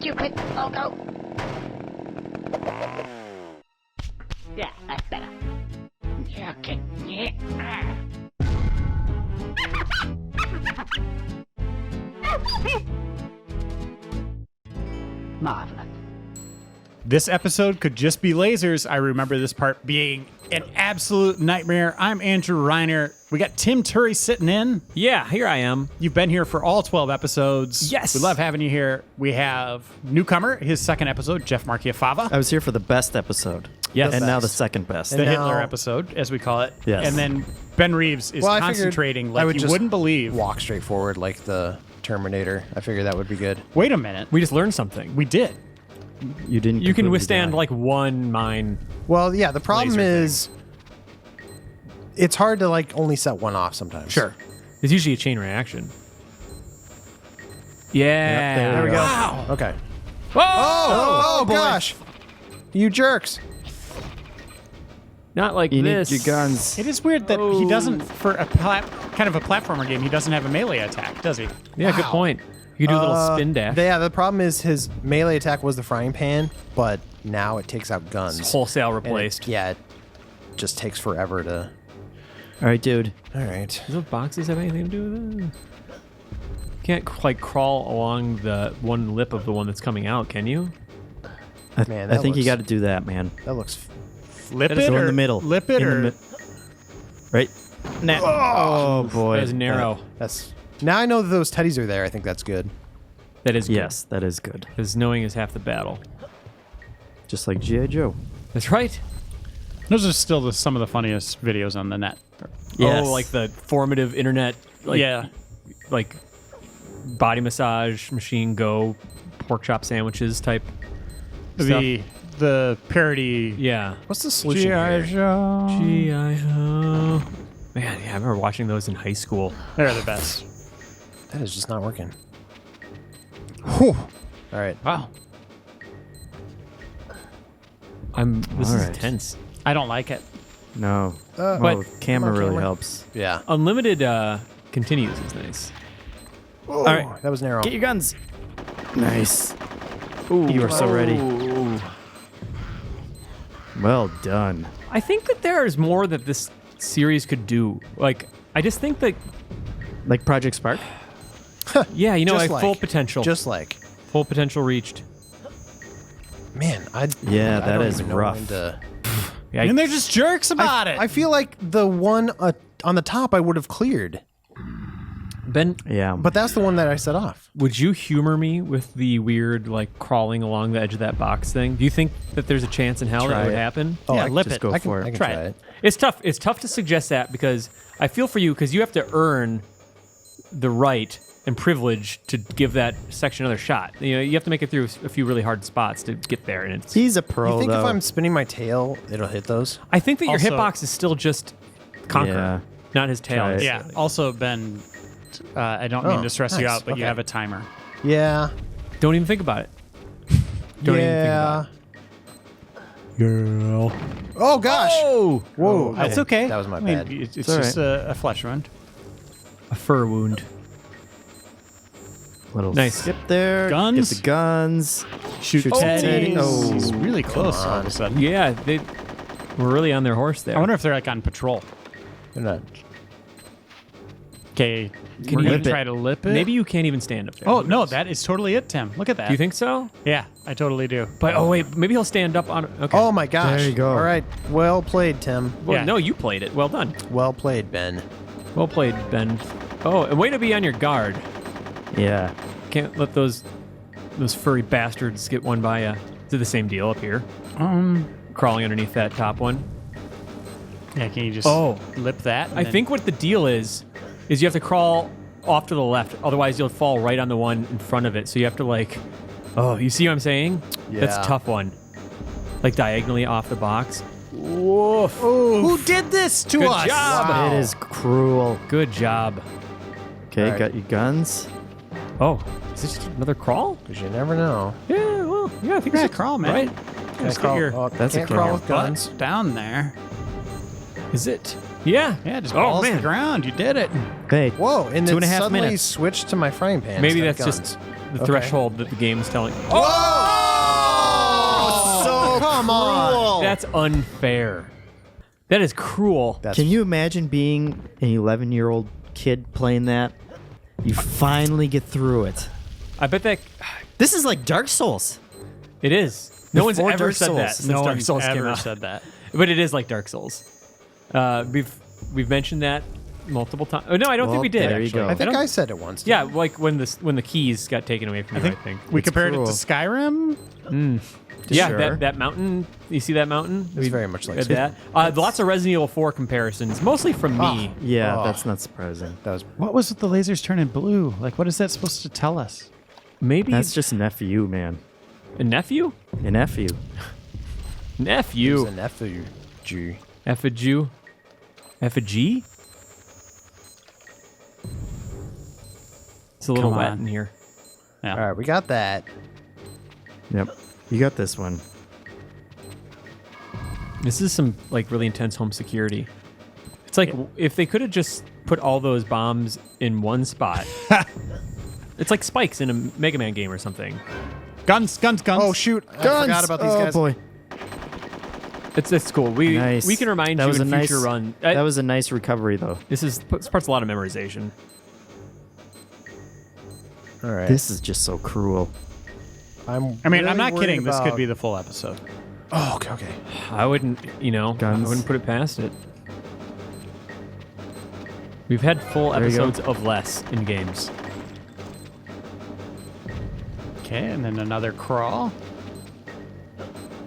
Stupid logo. Yeah, that's better. Yeah, okay. Yeah. Marvelous. This episode could just be lasers. I remember this part being an absolute nightmare. I'm Andrew Reiner. We got Tim Turry sitting in. Yeah, here I am. You've been here for all 12 episodes. Yes. We love having you here. We have newcomer, his second episode, Jeff Marchiafava. I was here for the best episode. Yes. And now the second best. The now- Hitler episode, as we call it. Yes. And then Ben Reeves is Well, I figured concentrating I like would you just wouldn't believe. Walk straight forward like the Terminator. I figured that would be good. Wait a minute. We just learned something. We did. You didn't. You can completely withstand die. like one mine. Well, yeah, the problem Laser thing. is it's hard to like only set one off sometimes. Sure. It's usually a chain reaction. Yeah. There we go. Wow. Okay. Whoa! Oh, boy. gosh. You jerks. Not like You this. need your guns. It is weird that he doesn't, for a kind of a platformer game, he doesn't have a melee attack, does he? Yeah, good point. You can do a little spin dash. Yeah, the problem is his melee attack was the frying pan, but now it takes out guns. It's wholesale And it- replaced. yeah, it just takes forever to... All right, dude. All right. Do those boxes have anything to do with it? You can't like crawl along the one lip of the one that's coming out, can you? Man, I that think you looks- got to do that, man. That looks... Flip That it is Go or in the middle. lip it In the or... mi- right. Oh boy. That was narrow. That's... Now I know that those teddies are there. I think that's good. That is good. Yes, that is good. Because knowing is half the battle. Just like G.I. Joe. That's right. Those are still some of the funniest videos on the net. Yes. Oh, like the formative internet. Like, Yeah. Like body massage, machine go, pork chop sandwiches type. The parody... Yeah. What's the solution G.I. here? Joe. G.I. Man, yeah, I remember watching those in high school. They're the best. That is just not working. Whew. All right. Wow. This All is right. tense. I don't like it. No. But- Oh, camera Come on, really camera. helps. Yeah. Unlimited continues is nice. All right. That was narrow. Get your guns. Nice. You are so ready. Well done. I think that there is more that this series could do. Like, I just think that, Like Project Spark? yeah, you know, Just like full like- potential. Just like... Full potential reached. Man, Yeah, I that don't is even know rough. when to- Yeah, And they're just jerks about it. I feel like the one on the top I would have cleared, Ben, Yeah. but that's the one that I set off. would you humor me with the weird, like, crawling along the edge of that box thing? Do you think that there's a chance in hell Try that would it. happen? Oh, Yeah, I lip just it. go I can, for it. I can Try try it. it. It's tough. It's tough to suggest that because I feel for you because you have to earn the right and privilege to give that section another shot. You know, you have to make it through a few really hard spots to get there, and it's. He's a pro, You think though. if I'm spinning my tail, it'll hit those? I think that your Also- hitbox is still just Conker, Yeah. not his tail. Try it. Yeah. Also, Ben, I don't mean Oh, to stress you nice. out, but you Okay. have a timer. Yeah. Don't even think about it. Don't even think about it. Girl. Oh gosh. Oh, Whoa. That's okay. That was my I mean, bad. it's all just a flesh wound. a fur wound. Little Nice. skip there. Guns? Get the guns. Shoot Teddy. Teddy. Oh. He's really close all of a sudden. Yeah, they were really on their horse there. I wonder if they're like on patrol. They're not- Okay, Can we're you gonna lip it? try to lip it. Maybe you can't even stand up there. Oh Who no, knows? that is totally it, Tim. Look at that. Do you think so? Yeah, I totally do. But oh wait, maybe he'll stand up on. Okay. Oh my gosh. There you go. All right. Well played, Tim. Well, yeah. no, you played it. Well done. Well played, Ben. Well played, Ben. Oh, and way to be on your guard. Yeah. Can't let those furry bastards get one by you. It's the same deal up here. Crawling underneath that top one. Yeah, can you just Oh. lip that? and I then- think what the deal is you have to crawl off to the left. Otherwise, you'll fall right on the one in front of it. So you have to like, oh, you see what I'm saying? That's a Yeah. tough one. Like diagonally off the box. Woof. Who did this to Good us? job. Wow. It is cruel. Good job. Okay, All right. got your guns. Oh, is this just another crawl? Because you never know. Yeah, well, yeah, I think Yeah, it's a crawl, man. Right? Just Crawl- get your oh, That's a can't crawl. crawl with guns. butt down there. Is it? Yeah. Yeah, just Oh, balls to man. the ground. You did it. Hey, Whoa, and then 2.5 suddenly minutes. switched to my frying pan. Maybe instead that's of just guns. the Okay. threshold that the game is telling. Oh, so come on. That's unfair. That is cruel. That's can you imagine being an 11-year-old kid playing that? You finally get through it. I bet that This is like Dark Souls. it is. No one's Before ever Dark said Souls. that since No Dark one's Souls came ever out. said that. But it is like Dark Souls. We've mentioned that multiple times. Oh no, I don't think Well, we did. there you Actually. go. I think don't- I said it once. Yeah, like when the keys got taken away from you. I think. We It's compared cruel. it to Skyrim. Yeah, Sure. that mountain. You see that mountain? It's very much like Had that. Lots of Resident Evil 4 comparisons, mostly from me. Yeah, Oh. that's not surprising. That was What was with the lasers turning blue? Like, what is that supposed to tell us? Maybe That's just an FU, man. a nephew. An FU. Nephew. an effigy. Effigy. Effigy. It's a little Come wet on. in here. Yeah. All right, we got that. Yep. You got this one. This is some like really intense home security. It's like if they could have just put all those bombs in one spot. It's like spikes in a Mega Man game or something. Guns, guns, guns. Oh shoot! I forgot about these guys. Oh boy. It's cool. We Nice. can remind That you was in a future nice, run. That was a nice recovery, though. This part's a lot of memorization. All right. This is just so cruel. I mean, really I'm not worried kidding. This could about- be the full episode. Oh, okay, okay. I wouldn't, I Guns. wouldn't put it past it. We've had full There you go. episodes of less in games. Okay, and then another crawl.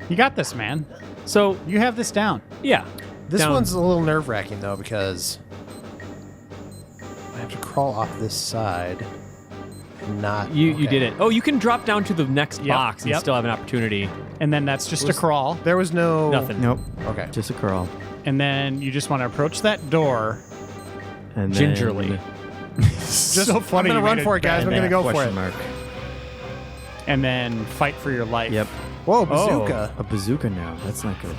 You got this, man. So You have this down. yeah, This down- one's a little nerve-wracking though because I have to crawl off this side. And not you okay. did it. Oh, you can drop down to the next Yep, box and yep. still have an opportunity. And then that's just a crawl. There was no Nothing. Nope. Okay. Just a crawl. And then you just want to approach that door. And Gingerly. then Just so funny. I'm gonna you run made for it, guys. I'm bad. gonna go for question it. mark. And then fight for your life. Yep. Whoa, bazooka! A bazooka now. That's not good.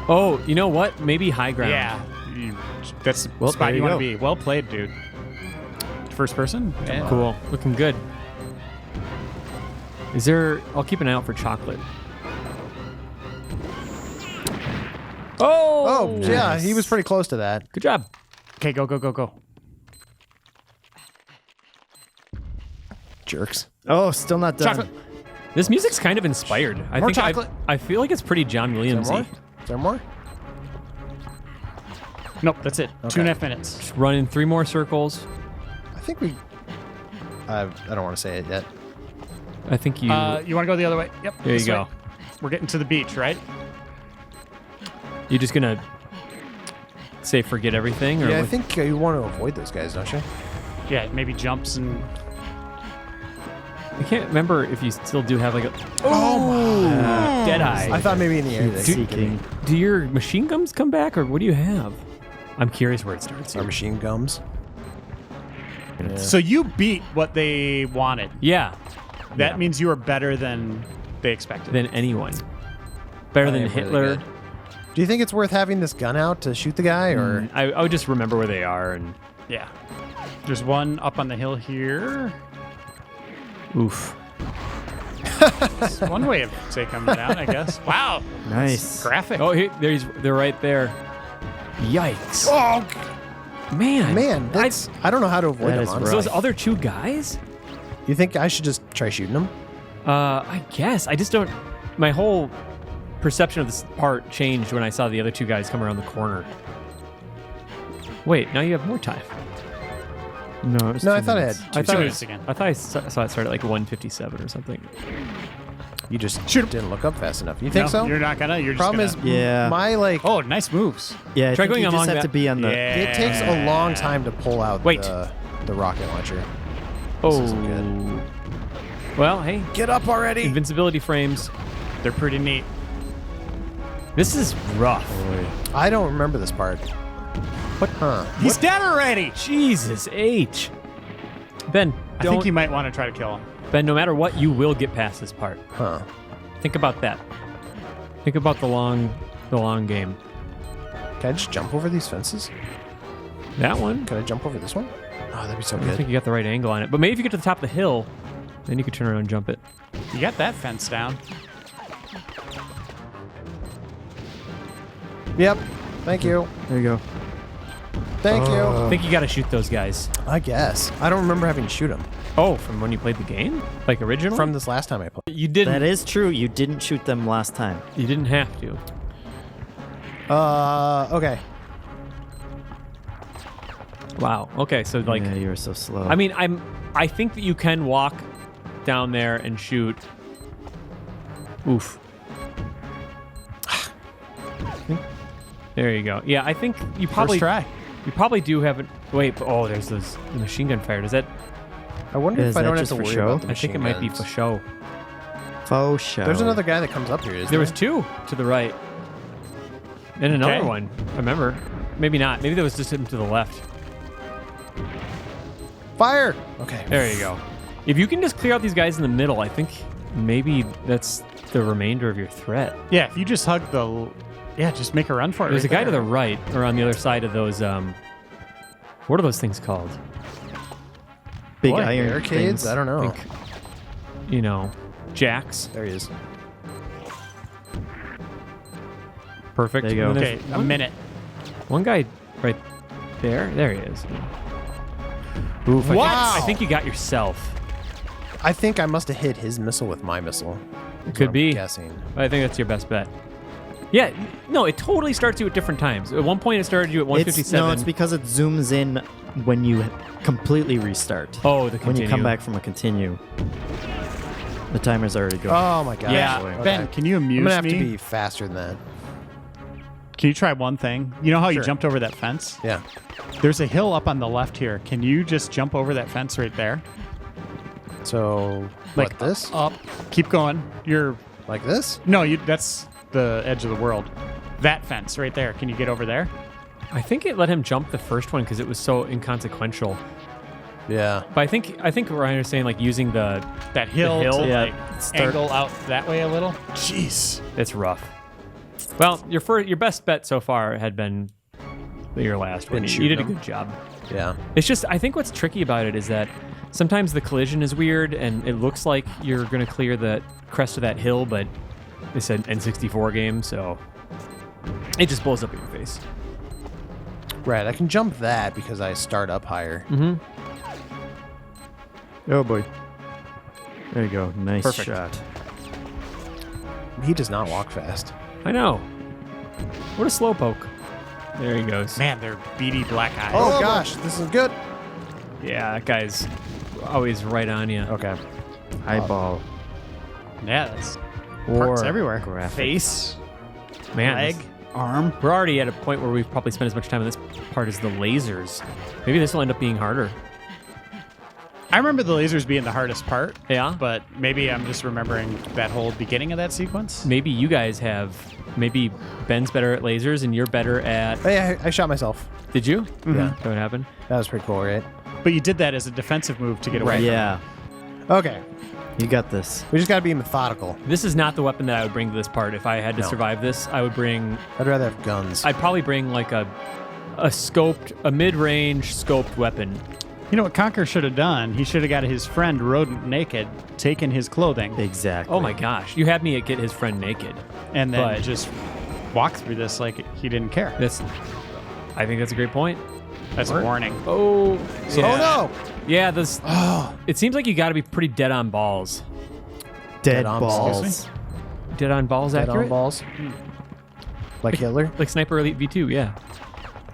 Oh, you know what? Maybe high ground. Yeah. That's the Well, spot there you you want to go. be. Well played, dude. First person? Yeah. Cool. Looking good. Is there... I'll keep an eye out for chocolate. Oh! Oh, yeah, he was pretty close to that. Good job. Okay, go, go, go, go. Jerks. Oh, still not done. Chocolate. This music's kind of inspired. I More think chocolate. I feel like it's pretty John Is Williams-y. there more? Is there more? Nope, that's it. Okay. 2.5 minutes. Just run in 3 more circles. I think we. I don't want to say it yet. I think you... You want to go the other way? Yep. there you this go. way. We're getting to the beach, right? You're just gonna say forget everything? Or Yeah, I what? think you want to avoid those guys, don't you? Yeah, maybe jumps and... I can't remember if you still do have like a... Deadeye. I thought maybe in the air. they could Seeking. Do your machine guns come back, or what do you have? I'm curious where it starts. Our Here. machine gums. Yeah. So you beat what they wanted. Yeah, That means you are better than they expected. than anyone. Better I than am really Hitler. good. Do you think it's worth having this gun out to shoot the guy, or I would just remember where they are and Yeah. There's one up on the hill here. oof. That's one way of taking them down, I guess. Wow. Nice. Graphic. Oh, they're right there. Yikes! oh Man, that's I don't know how to avoid That them. is honestly. So those other 2 guys? You think I should just try shooting them? I guess I just don't. My whole perception of this part changed when I saw the other 2 guys come around the corner. Wait, now you have more time. No, it was No, 2 I thought I minutes. had. I thought minutes again. I thought I saw it start at like 157 or something. You just Shoot 'em. didn't look up fast enough. You think No, so? You're not gonna. You're Problem just is, gonna... Yeah. my like. Oh, nice moves. Yeah, I Try think going you just along have that- to be on the. Yeah. It takes a long time to pull out Wait. the rocket launcher. Oh, isn't good. Well, hey, Get up already! invincibility frames. They're pretty neat. This is rough. I don't remember this part. What? Huh? He's dead already. Jesus H. Ben, I don't, think you might want to try to kill him. Ben, no matter what, you will get past this part. Huh? Think about that. Think about the long game. Can I just jump over these fences? That one. Can I jump over this one? Oh, that'd be so I don't good. think you got the right angle on it. But maybe if you get to the top of the hill, then you could turn around and jump it. You got that fence down. Yep. Thank you. There you go. Thank you. I think you got to shoot those guys. I guess. I don't remember having to shoot them Oh, from when you played the game? Like originally? from this last time I played. You didn't. That is true. You didn't shoot them last time. You didn't have to. Okay. Wow. Okay, so like Yeah, you were so slow. I mean, I think that you can walk down there and shoot. Oof. There you go. Yeah, I think you probably First try. You probably do have it. Wait, oh, there's the machine gun fire. Does that? I wonder Is if I that don't have just to for worry show? about the I think it machine might be guns. for show. faux show. There's another guy that comes up here. Isn't There was two to the right, and another Okay. one. I remember. Maybe not. Maybe that was just him to the left. Fire. Okay. There you go. If you can just clear out these guys in the middle, I think maybe that's the remainder of your threat. Yeah, if you just hug the... Yeah, just make a run for it. There's right a guy to there. the right, or on the other side of those. What are those things called? big What, iron Barricades? things. I don't know. I think, you know, jacks. There he is. Perfect. There you go. And then Okay, there's a minute. One guy right there. There he is. Oof, What? I think you got yourself. I think I must have hit his missile with my missile. That's Could what I'm be. guessing. I think that's your best bet. Yeah, no, it totally starts you at different times. At one point, it started you at 157. It's because it zooms in when you completely restart. Oh, the When you come continue. back from a continue. The timer's already going. Oh my god. Yeah, Okay. Ben, can you I'm amuse gonna have me? to be faster than that. Can you try one thing? You know how you Sure. jumped over that fence? Yeah. There's a hill up on the left here. Can you just jump over that fence right there? So Like this? Up. Keep going. You're... Like this? No, that's the edge of the world. That fence right there. Can you get over there? I think it let him jump the first one because it was so inconsequential. Yeah. But I think Ryan was saying like using the That hill, hill? to Yeah, like angle out that way a little? Jeez. it's rough. Well, your best bet so far had been your last one. Been You did a shooting good job. Yeah. It's just I think what's tricky about it is that sometimes the collision is weird and it looks like you're going to clear the crest of that hill, but it's an N64 game, so it just blows up in your face. Right. I can jump that because I start up higher. Mm-hmm. Oh boy. There you go. Nice Perfect. shot. He does not walk fast. I know. What a slowpoke. There he goes. Man, they're beady black eyes. Oh gosh, this is good. Yeah, that guy's always right on you. Okay. Eyeball. Yeah, that's parts Or everywhere. graphic. Face, Man, leg, arm. we're already at a point where we've probably spent as much time on this part as the lasers. Maybe this will end up being harder. I remember the lasers being the hardest part, Yeah? but maybe I'm just remembering that whole beginning of that sequence. Maybe you guys have. Maybe Ben's better at lasers and you're better at. Hey, I shot myself. Did you? Yeah. That what happened? That was pretty cool, right? But you did that as a defensive move to get away. Right. from Yeah. Okay. You got this. We just gotta be methodical. This is not the weapon that I would bring to this part. If I had to No. survive this, I would bring. I'd rather have guns. I'd probably bring like a mid-range scoped weapon. You know what Conker should have done? He should have got his friend Rodent naked, taken his clothing, Exactly. Oh my gosh! You had me at get his friend naked. and then But- just walk through this like he didn't care. I think that's a great point. That's a warning. Oh. Oh no! Yeah. This. It seems like you got to be pretty dead on balls. Dead on balls. balls. Dead on balls, Dead accurate. on balls. Like Hitler. Like Sniper Elite V2. Yeah.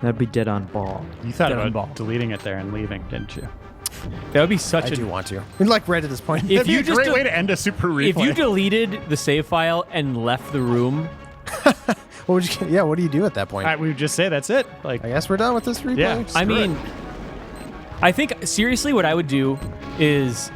That'd be dead on ball. You thought Dead on about ball. deleting it there and leaving, didn't you? That would be such I a. do want to. Like right at this point. If That'd be you a just great del- way to end a super replay. If you deleted the save file and left the room, What would you? Yeah. What do you do at that point? we would just say that's it. Like, I guess we're done with this replay. Yeah. I Screw mean, I think seriously, what I would do is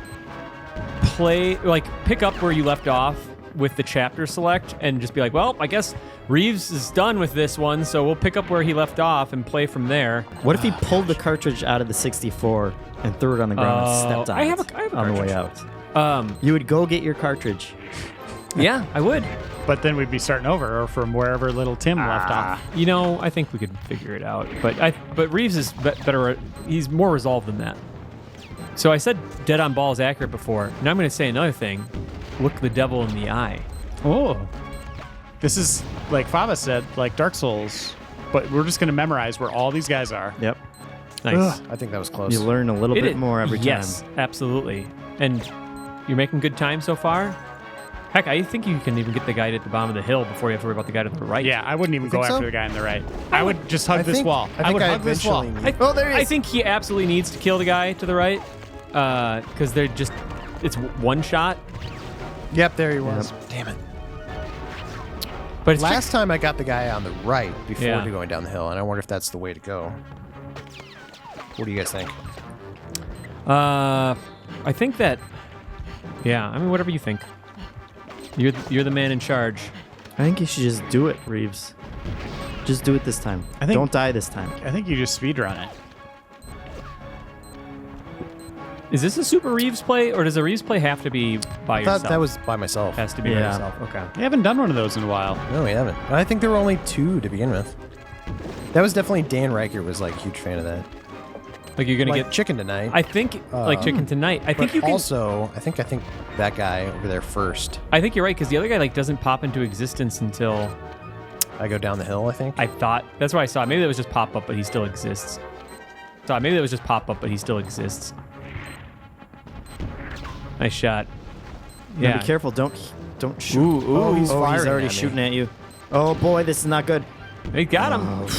pick up where you left off with the chapter select and just be like, well, I guess Reeves is done with this one, so we'll pick up where he left off and play from there. What if he pulled the cartridge out of the 64 and threw it on the ground and stepped on I it have a on the way cartridge. out? You would go get your cartridge. Yeah, I would. but then we'd be starting over or from wherever little Tim left off. You know, I think we could figure it out. But Reeves is better. He's more resolved than that. So I said dead on ball is accurate before. Now I'm going to say another thing. Look the devil in the eye. Oh. This is, like Fava said, like Dark Souls, but we're just going to memorize where all these guys are. Yep. Nice. I think that was close. You learn a little bit is- more every time. Yes, absolutely. And you're making good time so far. Heck, I think you can even get the guy at the bottom of the hill before you have to worry about the guy to the right. Yeah, I wouldn't even go think after so? the guy on the right. I would just hug I this think- wall. I think would I hug this wall. eventually need- I, Oh, there he I is. think he absolutely needs to kill the guy to the right because they're just, it's one shot. Yep, there he was. Damn it. But it's Last time I got the guy on the right before Yeah. going down the hill, and I wonder if that's the way to go. What do you guys think? I think that, yeah, I mean, whatever you think. You're the man in charge. I think you should just do it, Reeves. Just do it this time. I think- Don't die this time. I think you just speedrun it. Is this a Super Reeves play, or does a Reeves play have to be by I yourself? thought that was by myself. Has to be by Yeah. yourself. Okay. We haven't done one of those in a while. No, we haven't. And I think there were only 2 to begin with. That was definitely Dan Riker was like a huge fan of that. Like you're gonna Like get. Chicken Tonight. I think like Chicken Tonight. I think but you can. also, I think that guy over there first. I think you're right because the other guy like doesn't pop into existence until I go down the hill, I think. I thought. That's why I saw it. Maybe that was just pop up, but he still exists. So maybe that was just pop up, but he still exists. Nice shot. Yeah. Yeah. Be careful. Don't shoot. Ooh, Oh, he's Oh, he's firing already at me. shooting at you. Oh boy, this is not good. They got him. Is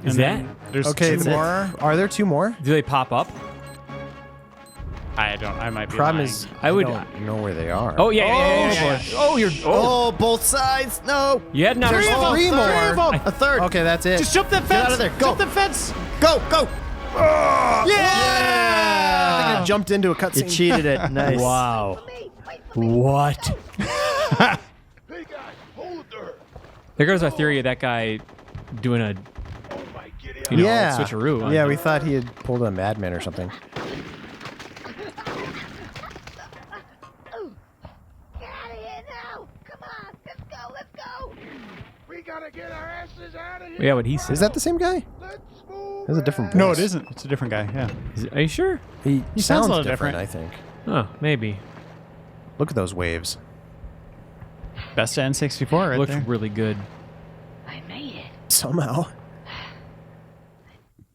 And that? then There's Okay, 2 then- more. Are there 2 more? Do they pop up? I don't. I might be Problem lying. is, I would- don't know where they are. Oh yeah. Oh, you're. Oh, Oh, both sides. No. you had another. There's 3 more. A third. Okay, that's it. Just jump that fence. Get out of there. Go. Jump the fence. Go. Go. I think I jumped into a You cutscene. cheated it. Nice. Wow. What? Hey guys, hold it there. There goes our theory of that guy doing a Oh my, get out. you know, Yeah. switcheroo. on Yeah, him. we thought he had pulled a madman or something. Get out of here now! Come on, let's go! We gotta get our asses out of here. Yeah, what he said. Is that the same guy? Let's move. That's a different voice. No, it isn't. It's a different guy. Yeah. Are you sure? He sounds sounds a little different, different. I think. Oh, maybe. Look at those waves. Best of N64 right Looks there. really good. I made it. Somehow.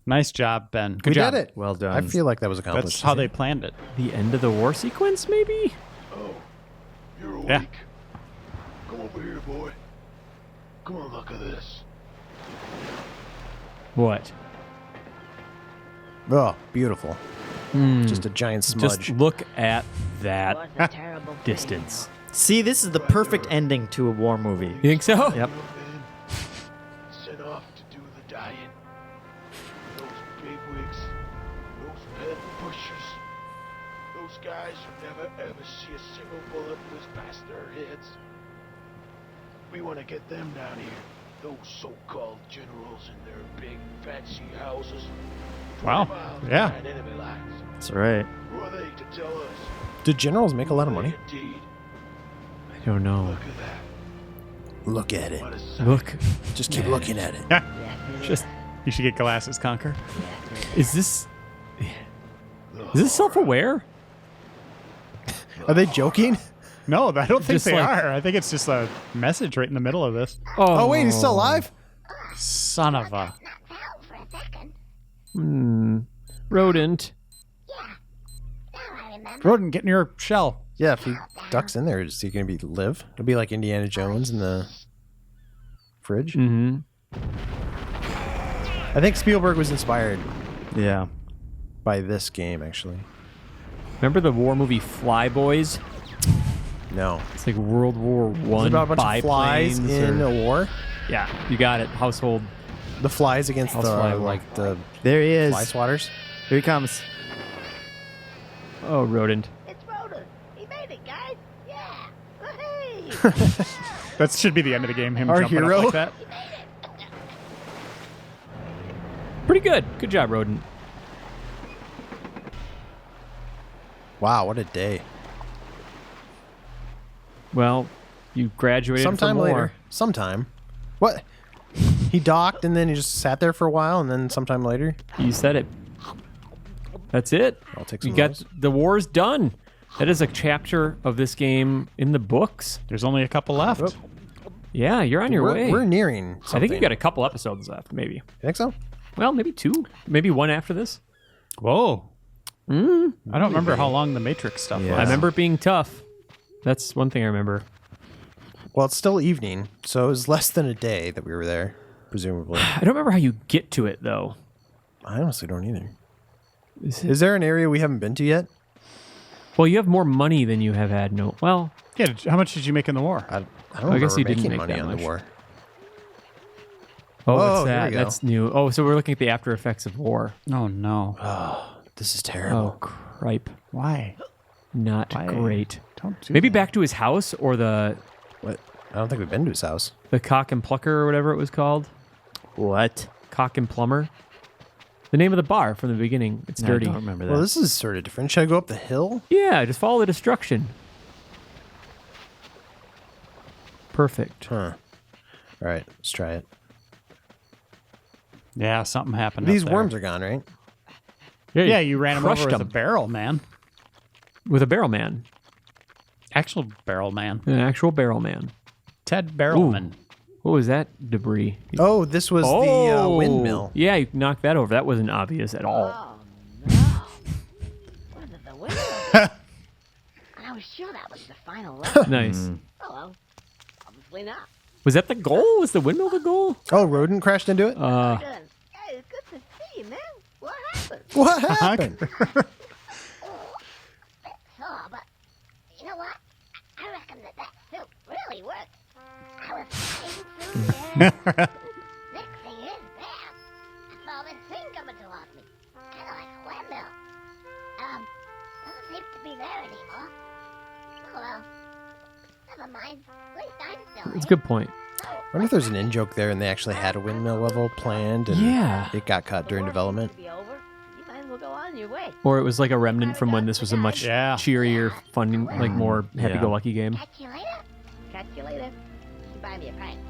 Nice job, Ben. We job. did it. Well done. I feel like that was accomplished. That's how they planned it. The end of the war sequence, maybe? You're awake. Yeah. Come over here, boy. Come on, look at this. What? Oh, beautiful. Just a giant smudge. Just look at It that was a terrible thing. distance. See, this is the perfect ending to a war movie. You think so? Yep. Sent off to do the dying. Those bigwigs, those pet pushers, those guys who never ever see a single bullet whiz past their heads. We want to get them down here. Those so-called generals in their big fancy houses. 20 Wow. miles Yeah. behind enemy lines. That's right. Who are they to tell us? Did generals make a lot of money? Indeed. I don't know. Look at that. Look at it. What a sight. Look. Just keep looking at it. Just You should get glasses, Conker. is this self-aware? Are they joking? No, I don't think Just they like- are. I think it's just a message right in the middle of this. Oh, wait, he's still alive? Son of a. Knocked out for a second. Rodent. Now I remember. Rodent, get in your shell. Yeah, if he ducks in there, is he going to be live? It'll be like Indiana Jones in the fridge. Mm-hmm. I think Spielberg was inspired Yeah. by this game, actually. Remember the war movie Fly Boys? No. It's like World War Is One it about a bunch of flies biplanes in or- a war? Yeah, you got it. Household. The flies against I'll the fly one. like the There he is. fly swatters? Here he comes. Oh, rodent. It's Rhoda. He made it, guys. Yeah. Hey. That should be the end of the game. Him Our jumping hero? up like that. Pretty good. Good job, rodent. Wow, what a day. Well, You graduated Sometime for more. later. Sometime. What? He docked and then he just sat there for a while and then sometime later. You said it. That's it. I'll take You some got of those. the war's done. That is a chapter of this game in the books. There's only a couple left. Oh. Yeah, you're on your way. We're nearing something. I think you've got a couple episodes left, maybe. You think so? Well, maybe 2. Maybe 1 after this. Whoa. I don't remember how long the Matrix stuff Yeah. I was. remember it being tough. That's one thing I remember. Well, it's still evening, so it was less than a day that we were there, presumably. I don't remember how you get to it, though. I honestly don't either. Is it- Is there an area we haven't been to yet? Well, you have more money than you have had. No. Well, Yeah, how much did you make in the war? I don't I remember guess you didn't making make money that on much. the war. oh, Whoa, what's here that? we go. That's new. Oh, so we're looking at the after effects of war. Oh, no. This is Oh, terrible. cripe. Why? Not Why? great. Don't do Maybe that. back to his house or the What? I don't think we've been to his house. Cock and Plucker or whatever it was called. What? Cock and Plumber. The name of the bar from the beginning. It's I dirty. don't remember that. Well, this is sort of different. Should I go up the hill? Yeah, just follow the destruction. Perfect. Huh. All right, let's try it. Yeah, something happened. These up there. worms are gone, right? Yeah, you ran them crushed over with a them. barrel, man. With a barrel man. Actual barrel man. An actual barrel man. Ted Barrelman. What was that debris? Oh, this was the windmill. Yeah, you knocked that over. That wasn't obvious at all. Oh, no. Was it the window? I was sure that was the final level. Nice. Oh, well. Obviously not. Was that the goal? Was the windmill the goal? Oh, rodent crashed into it? Good. Hey, it's good to see you, man. What happened? What happened? Oh, but you know what? I reckon that suit really worked. I was flying through the air. Next thing is, bam! I saw this thing coming towards me. Kind of like a windmill. Doesn't seem to be there anymore. Oh well. Never mind. At least I'm still That's a here. good point. I wonder if there's an in-joke there and they actually had a windmill level planned and Yeah. it got cut during development. Be over. You might as well go on your way. Or it was like a remnant from when this was a much Yeah. cheerier, fun, like more happy-go-lucky game. Catch you later. Catch you later. You buy me a pint.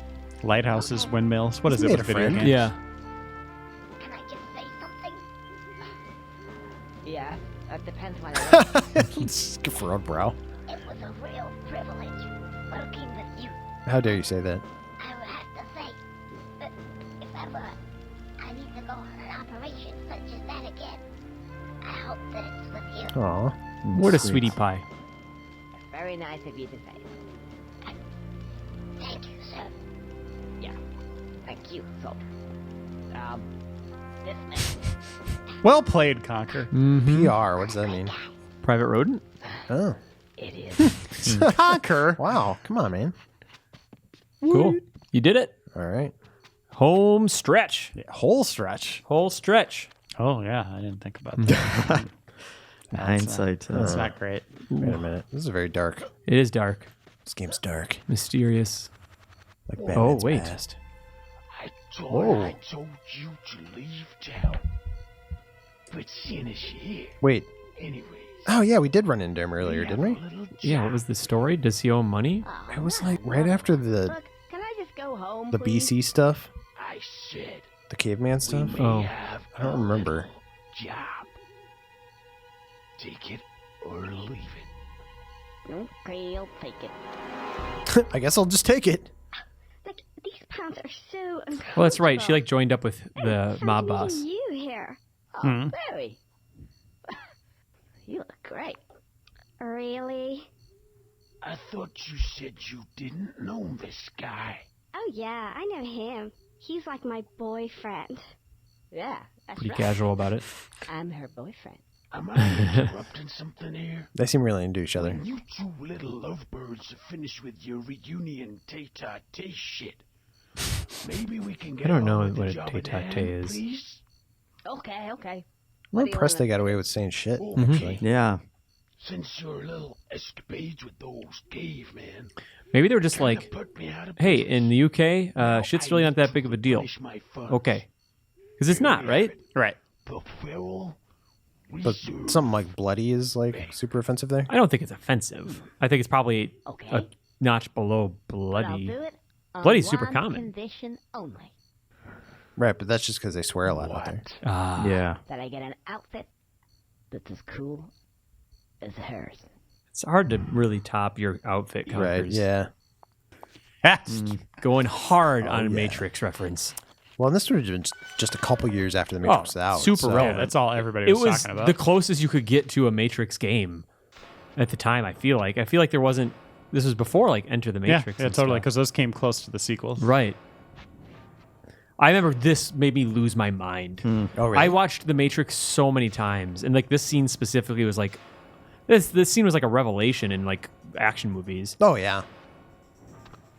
Lighthouses, windmills. What is He's it made with a video friend. games? Yeah. Can I just say something? Yeah, that depends on Let's get furrowed brow. It was a real privilege working with you. How dare you say that? I would have to say that if ever I need to go on an operation such as that again, I hope that it's with you. Aw. What a sweetie pie. Very nice of you to say. Thank you, sir. Yeah, thank you. So, this man. Well played, Conker. PR, what does that mean? Private rodent? Oh. It is. Conker. Wow. Come on, man. Cool. You did it. All right. Home stretch. Yeah, whole stretch. Whole stretch. Oh, yeah. I didn't think about that. Hindsight. That's not great. Wait a minute. This is very dark. It is dark. This game's dark. Mysterious. Like Batman's wait. past. I thought Whoa. I told you to leave town. But seeing as you're here, Wait. anyways. Oh, yeah, we did run into him earlier, have didn't we? a little Yeah, what was the story? Does he owe money? Oh, It was no. like right after the Look, can I just go home? the please? BC stuff, I said the caveman we stuff. may Oh. have I don't a remember. little job. Take it or leave it. Okay, I'll take it. I guess I'll just take it. Like, these pants are so uncomfortable. Well, that's right. She like joined up with the How mob meeting boss. you here. Oh, Barry. You look great. Really? I thought you said you didn't know this guy. Oh yeah, I know him. He's like my boyfriend. Yeah, that's Pretty right. casual about it. I'm her boyfriend. Am I interrupting something here? They seem really into each other. When you two little lovebirds are finished with your reunion tete-a-tete shit, maybe we can get I don't know on with what the a job at tete-a-tete hand, is. please? Okay, okay. I'm impressed they got away with saying shit. Okay. Yeah. Since your little escapades with those cavemen Maybe they were just kinda like, put me out of hey, business, in the UK, now shit's I really need not that to big of a deal. replenish my funds. Okay. Because it's not, right? Right. The feral But reserve. something like bloody is like super offensive there. I don't think it's offensive. I think it's probably Okay. a notch below But I'll bloody. do it on Bloody's super one common. condition only. Right, but that's just because they swear a lot out there. Ah, Yeah. That I get an outfit that's as cool as hers. it's hard to really top your outfit Right, covers. yeah. Going hard Oh, on a yeah. Matrix reference. Well, and this would have been just a couple years after the Matrix was out. super so- relevant. That's all everybody It was, was talking about. the closest you could get to a Matrix game at the time. I feel like there wasn't. This was before like Enter the Matrix. yeah, and totally, stuff. because those came close to the sequels. Right. I remember this made me lose my mind. Oh, really? I watched The Matrix so many times, and like this scene specifically was like, this scene was like a revelation in like action movies. Oh, yeah.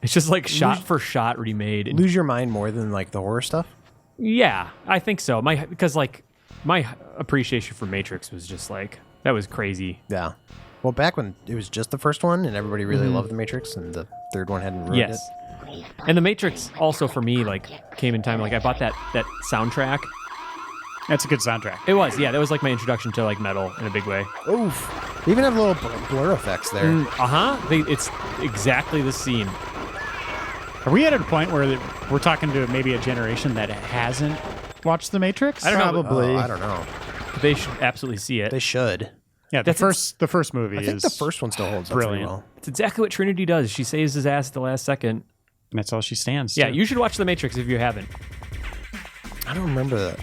It's just like shot for shot remade. And Lose your mind more than like the horror stuff? yeah, I think so. Because like my appreciation for Matrix was just like that was crazy. Yeah. Well, back when it was just the first one and everybody really loved the Matrix and the third one hadn't ruined Yes. it. And The Matrix also for me like came in time. Like I bought that soundtrack. That's a good soundtrack. It was that was like my introduction to like metal in a big way. Oof. They even have little blur effects there. It's exactly the scene. Are we at a point where we're talking to maybe a generation that hasn't watched The Matrix? I don't know. Probably. I don't know. They should absolutely see it. They should. Yeah, the first movie I think is the first one still holds up pretty brilliant. well. It's exactly what Trinity does. She saves his ass at the last second. And that's all she stands. Yeah, to. you should watch The Matrix if you haven't. I don't remember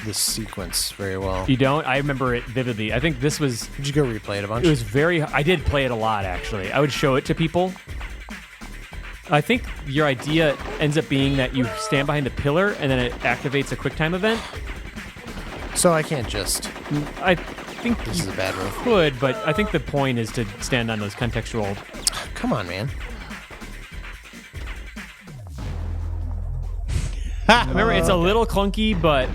the sequence very well. You don't? I remember it vividly. I think this was Did you go replay it a bunch? it was very. I did play it a lot actually. I would show it to people. I think your idea ends up being that you stand behind the pillar and then it activates a QuickTime event. So I can't just. I think This is you a bad move. could, but I think the point is to stand on those contextual. Come on, man. Remember, it's a little clunky, but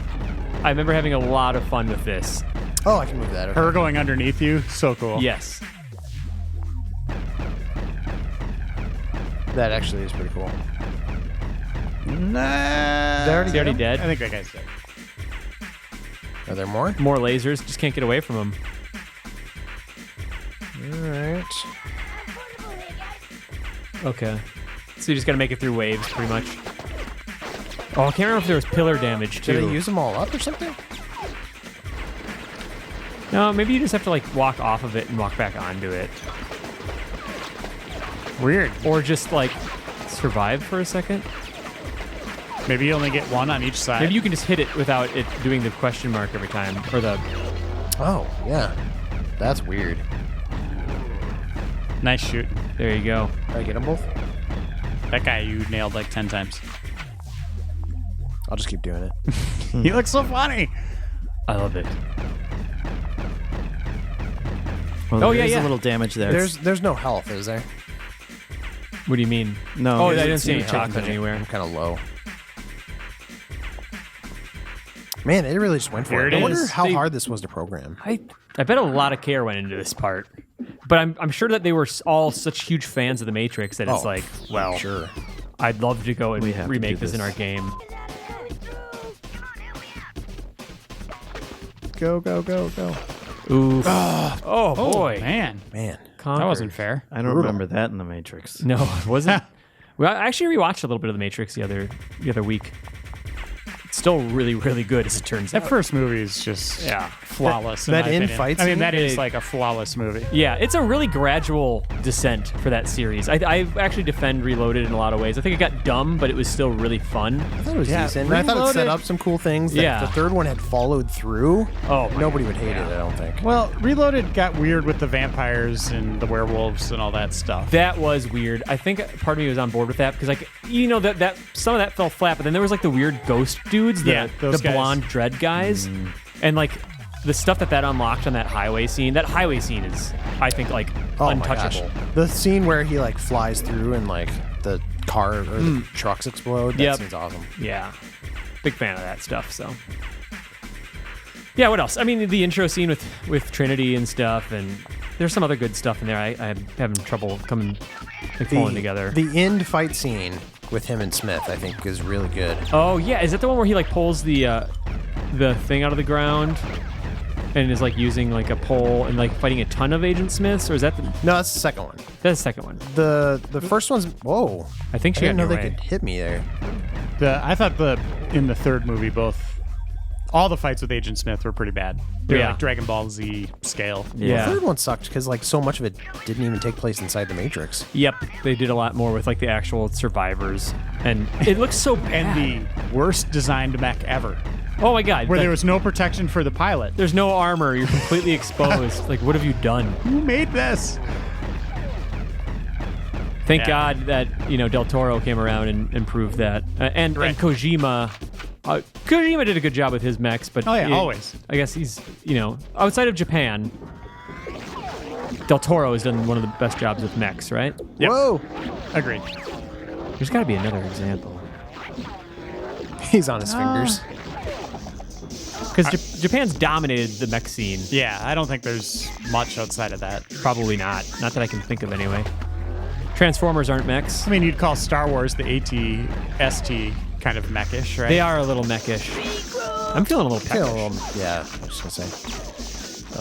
I remember having a lot of fun with this. Oh, I can move that. Okay. Her going underneath you, so cool. Yes. That actually is pretty cool. Nah. Is that already Is he already dead? dead? I think that guy's dead. Are there more? More lasers. Just can't get away from them. All right. Okay. So you just got to make it through waves, pretty much. Oh, I can't remember if there was pillar damage, too. Did I use them all up or something? No, maybe you just have to, like, walk off of it and walk back onto it. Weird. Or just, like, survive for a second. Maybe you only get one on each side. Maybe you can just hit it without it doing the question mark every time. Or the... Oh, yeah. That's weird. Nice shoot. There you go. Did I get them both? That guy you nailed like 10 times. I'll just keep doing it. He looks so funny. I love it. Well, Oh, there yeah, is yeah. a little damage there. There's no health, is there? What do you mean? No, Oh, I there's- didn't see any health chocolate in it. anywhere. I'm kind of low. Man, they really just went for Here it. it I wonder is. how They- hard this was to program. I bet a lot of care went into this part. But I'm sure that they were all such huge fans of The Matrix that it's Oh, like, well, Sure. I'd love to go and We have to remake do this in this. our game. Go, go, go, go. Ooh. Oh, boy. Man, Man. Conker. that wasn't fair. I don't remember that in the Matrix. No, it wasn't. Well, I actually rewatched a little bit of The Matrix the other week. It's still really, really good as it turns That out. first movie is just flawless. That in my opinion. in-fight I mean, scene? that is like a flawless movie. Yeah, it's a really gradual descent for that series. I actually defend Reloaded in a lot of ways. I think it got dumb, but it was still really fun. I thought it was Yeah, decent. And I thought it set Reloaded- up some cool things that Yeah. the third one had followed through. Oh, my Nobody would hate it, I don't think. Well, Reloaded got weird with the vampires and the werewolves and all that stuff. That was weird. I think part of me was on board with that because, like, you know, that some of that fell flat, but then there was like the weird ghost dudes, Yeah, the those guys. blonde dread guys, and like the stuff that unlocked on that highway scene. That highway scene is, I think, like Oh my gosh. untouchable. The scene where he like flies through and like the car or the trucks explode. That Yep. scene's awesome. Yeah, big fan of that stuff. So, yeah. What else? I mean, the intro scene with Trinity and stuff, and there's some other good stuff in there. I'm having trouble pulling together. The end fight scene with him and Smith, I think, is really good. Oh yeah, is that the one where he like pulls the thing out of the ground? and is like using like a pole and like fighting a ton of Agent Smiths, or is that the, No, that's the second one. that's the second one? The first one's whoa. I think I she didn't know got they in your way. could hit me there. I thought in the third movie, all the fights with Agent Smith were pretty bad. They were Yeah. like Dragon Ball Z scale. Yeah. The third one sucked because like so much of it didn't even take place inside the Matrix. Yep, they did a lot more with like the actual survivors, and it looks so bad. And the worst designed mech ever, Oh my god, where like, there was no protection for the pilot. there's no armor. You're completely exposed. Like, what have you done? Who made this? Thank Yeah. God that Del Toro came around and improved that, and Right. Kojima. Kojima did a good job with his mechs, but Oh, yeah, always. I guess he's outside of Japan. Del Toro has done one of the best jobs with mechs, right? Yep. Whoa! Agreed. There's got to be another example He's on his fingers. because Japan's dominated the mech scene. Yeah, I don't think there's much outside of that. Probably not that I can think of anyway. Transformers aren't mechs. I mean, you'd call Star Wars the AT-ST kind of mechish, right? They are a little mechish. I'm feeling a little peckish. Yeah, I was just gonna say.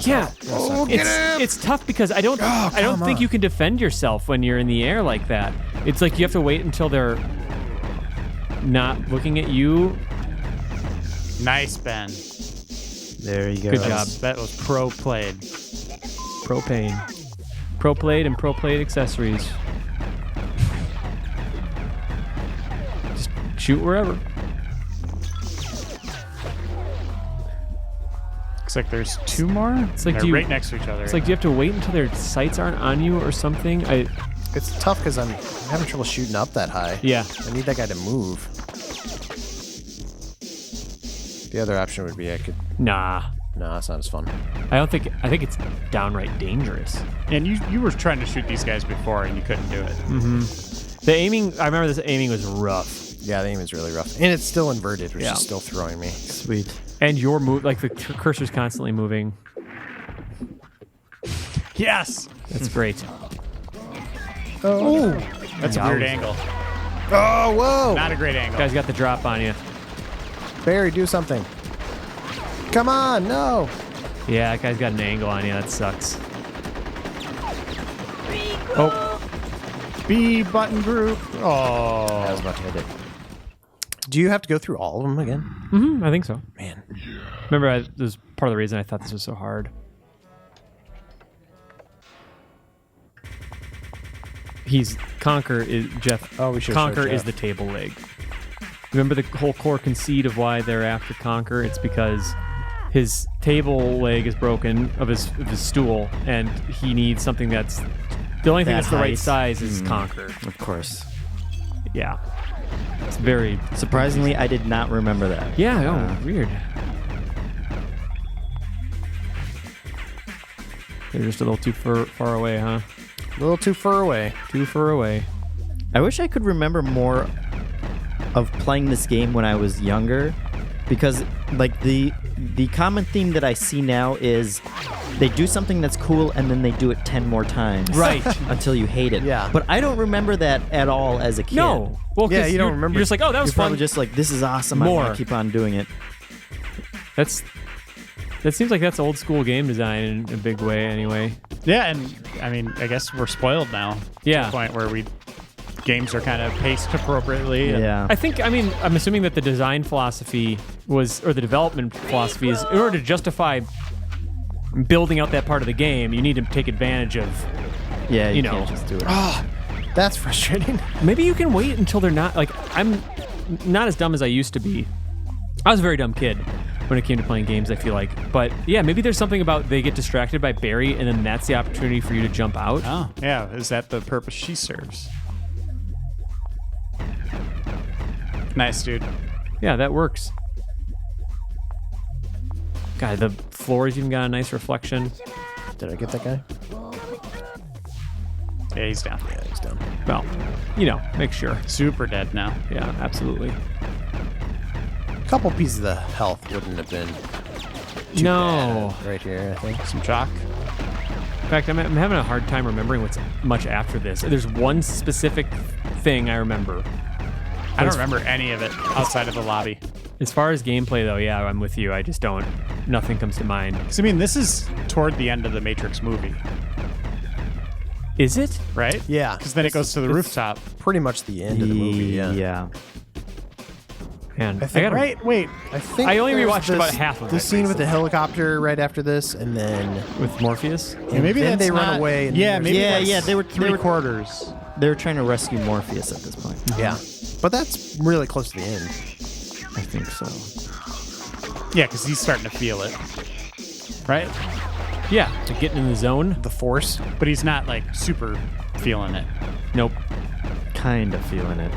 Yeah, Oh, it's tough because I don't come think on. you can defend yourself when you're in the air like that. It's like you have to wait until they're not looking at you. Nice, Ben. There you go. Good job. That was pro played. Propane, Pro Plate, and Pro Plate accessories. Just shoot wherever. Looks like there's two more. It's like, They're do you- right next to each other. It's like, do you have to wait until their sights aren't on you or something? It's tough because I'm having trouble shooting up that high. Yeah. I need that guy to move. The other option would be I could. Nah. No, that's not as fun. I think it's downright dangerous. And you were trying to shoot these guys before and you couldn't do it. The aiming, I remember this aiming was rough. Yeah, the aim is really rough, and it's still inverted, which Yeah. is still throwing me. Sweet. And your move, like the cursor's constantly moving. Yes. That's great. Oh, That's a weird Yowza. angle. oh, whoa! Not a great angle. Guys got the drop on you. Barry, do something. Come on, no! Yeah, that guy's got an angle on you. That sucks. Oh. B button group. I Oh. was about to hit it. Do you have to go through all of them again? I think so. Man. Remember, this was part of the reason I thought this was so hard. Conker is Jeff. Oh, we should have showed Conker is Jeff. the table leg. Remember the whole core conceit of why they're after Conker? It's because his table leg is broken of his stool, and he needs something that's the only thing That that's the right height. size is Conker. Of course. Yeah, it's very Surprisingly, I did not remember that. yeah. Oh, weird. They're just a little too far away, huh? A little too far away. Too far away. I wish I could remember more of playing this game when I was younger, because like the common theme that I see now is they do something that's cool and then they do it 10 more times. Right. Until you hate it. Yeah. But I don't remember that at all as a kid. No. Well, Yeah, 'cause you don't you're- remember. You're just like, oh, that was You're probably fun. just like, this is awesome. I More. want to keep on doing it. That seems like that's old school game design in a big way, anyway. Yeah, and I mean, I guess we're spoiled now. Yeah. To the point where games are kind of paced appropriately. and- Yeah. I'm assuming that the design philosophy or the development philosophy is in order to justify building out that part of the game, you need to take advantage of. Yeah, you you can't know. just do it. That's frustrating. Maybe you can wait until they're not like. I'm not as dumb as I used to be. I was a very dumb kid when it came to playing games, I feel like. But yeah, maybe there's something about they get distracted by Barry, and then that's the opportunity for you to jump out. Oh, yeah. Is that the purpose she serves? Nice, dude. Yeah, that works. God, the floor's even got a nice reflection. Did I get that guy? Yeah, he's down. Yeah, he's done. Well, make sure. Super dead now. Yeah, absolutely. A couple pieces of health wouldn't have been too No. bad right here, I think. Some chalk. In fact, I'm having a hard time remembering what's much after this. There's one specific thing I remember. I don't remember any of it outside of the lobby. As far as gameplay, though, yeah, I'm with you. I just don't. Nothing comes to mind. 'Cause, I mean, this is toward the end of the Matrix movie, Is it? right? Yeah. Because then it goes to the rooftop. Pretty much the end of the movie, yeah. Yeah. Man, I think, gotta- Right? Wait. I think I only there's rewatched about half of the it, scene with the helicopter right after this, and then with Morpheus. Yeah, maybe then that's they run not- away. And Yeah, then maybe. Yeah, that's yeah, they were- three-quarters. They were trying to rescue Morpheus at this point. yeah, but that's really close to the end. I think so. Yeah, because he's starting to feel it, right? Yeah, to get in the zone. The Force. But he's not like super feeling it. Nope. Kind of feeling it.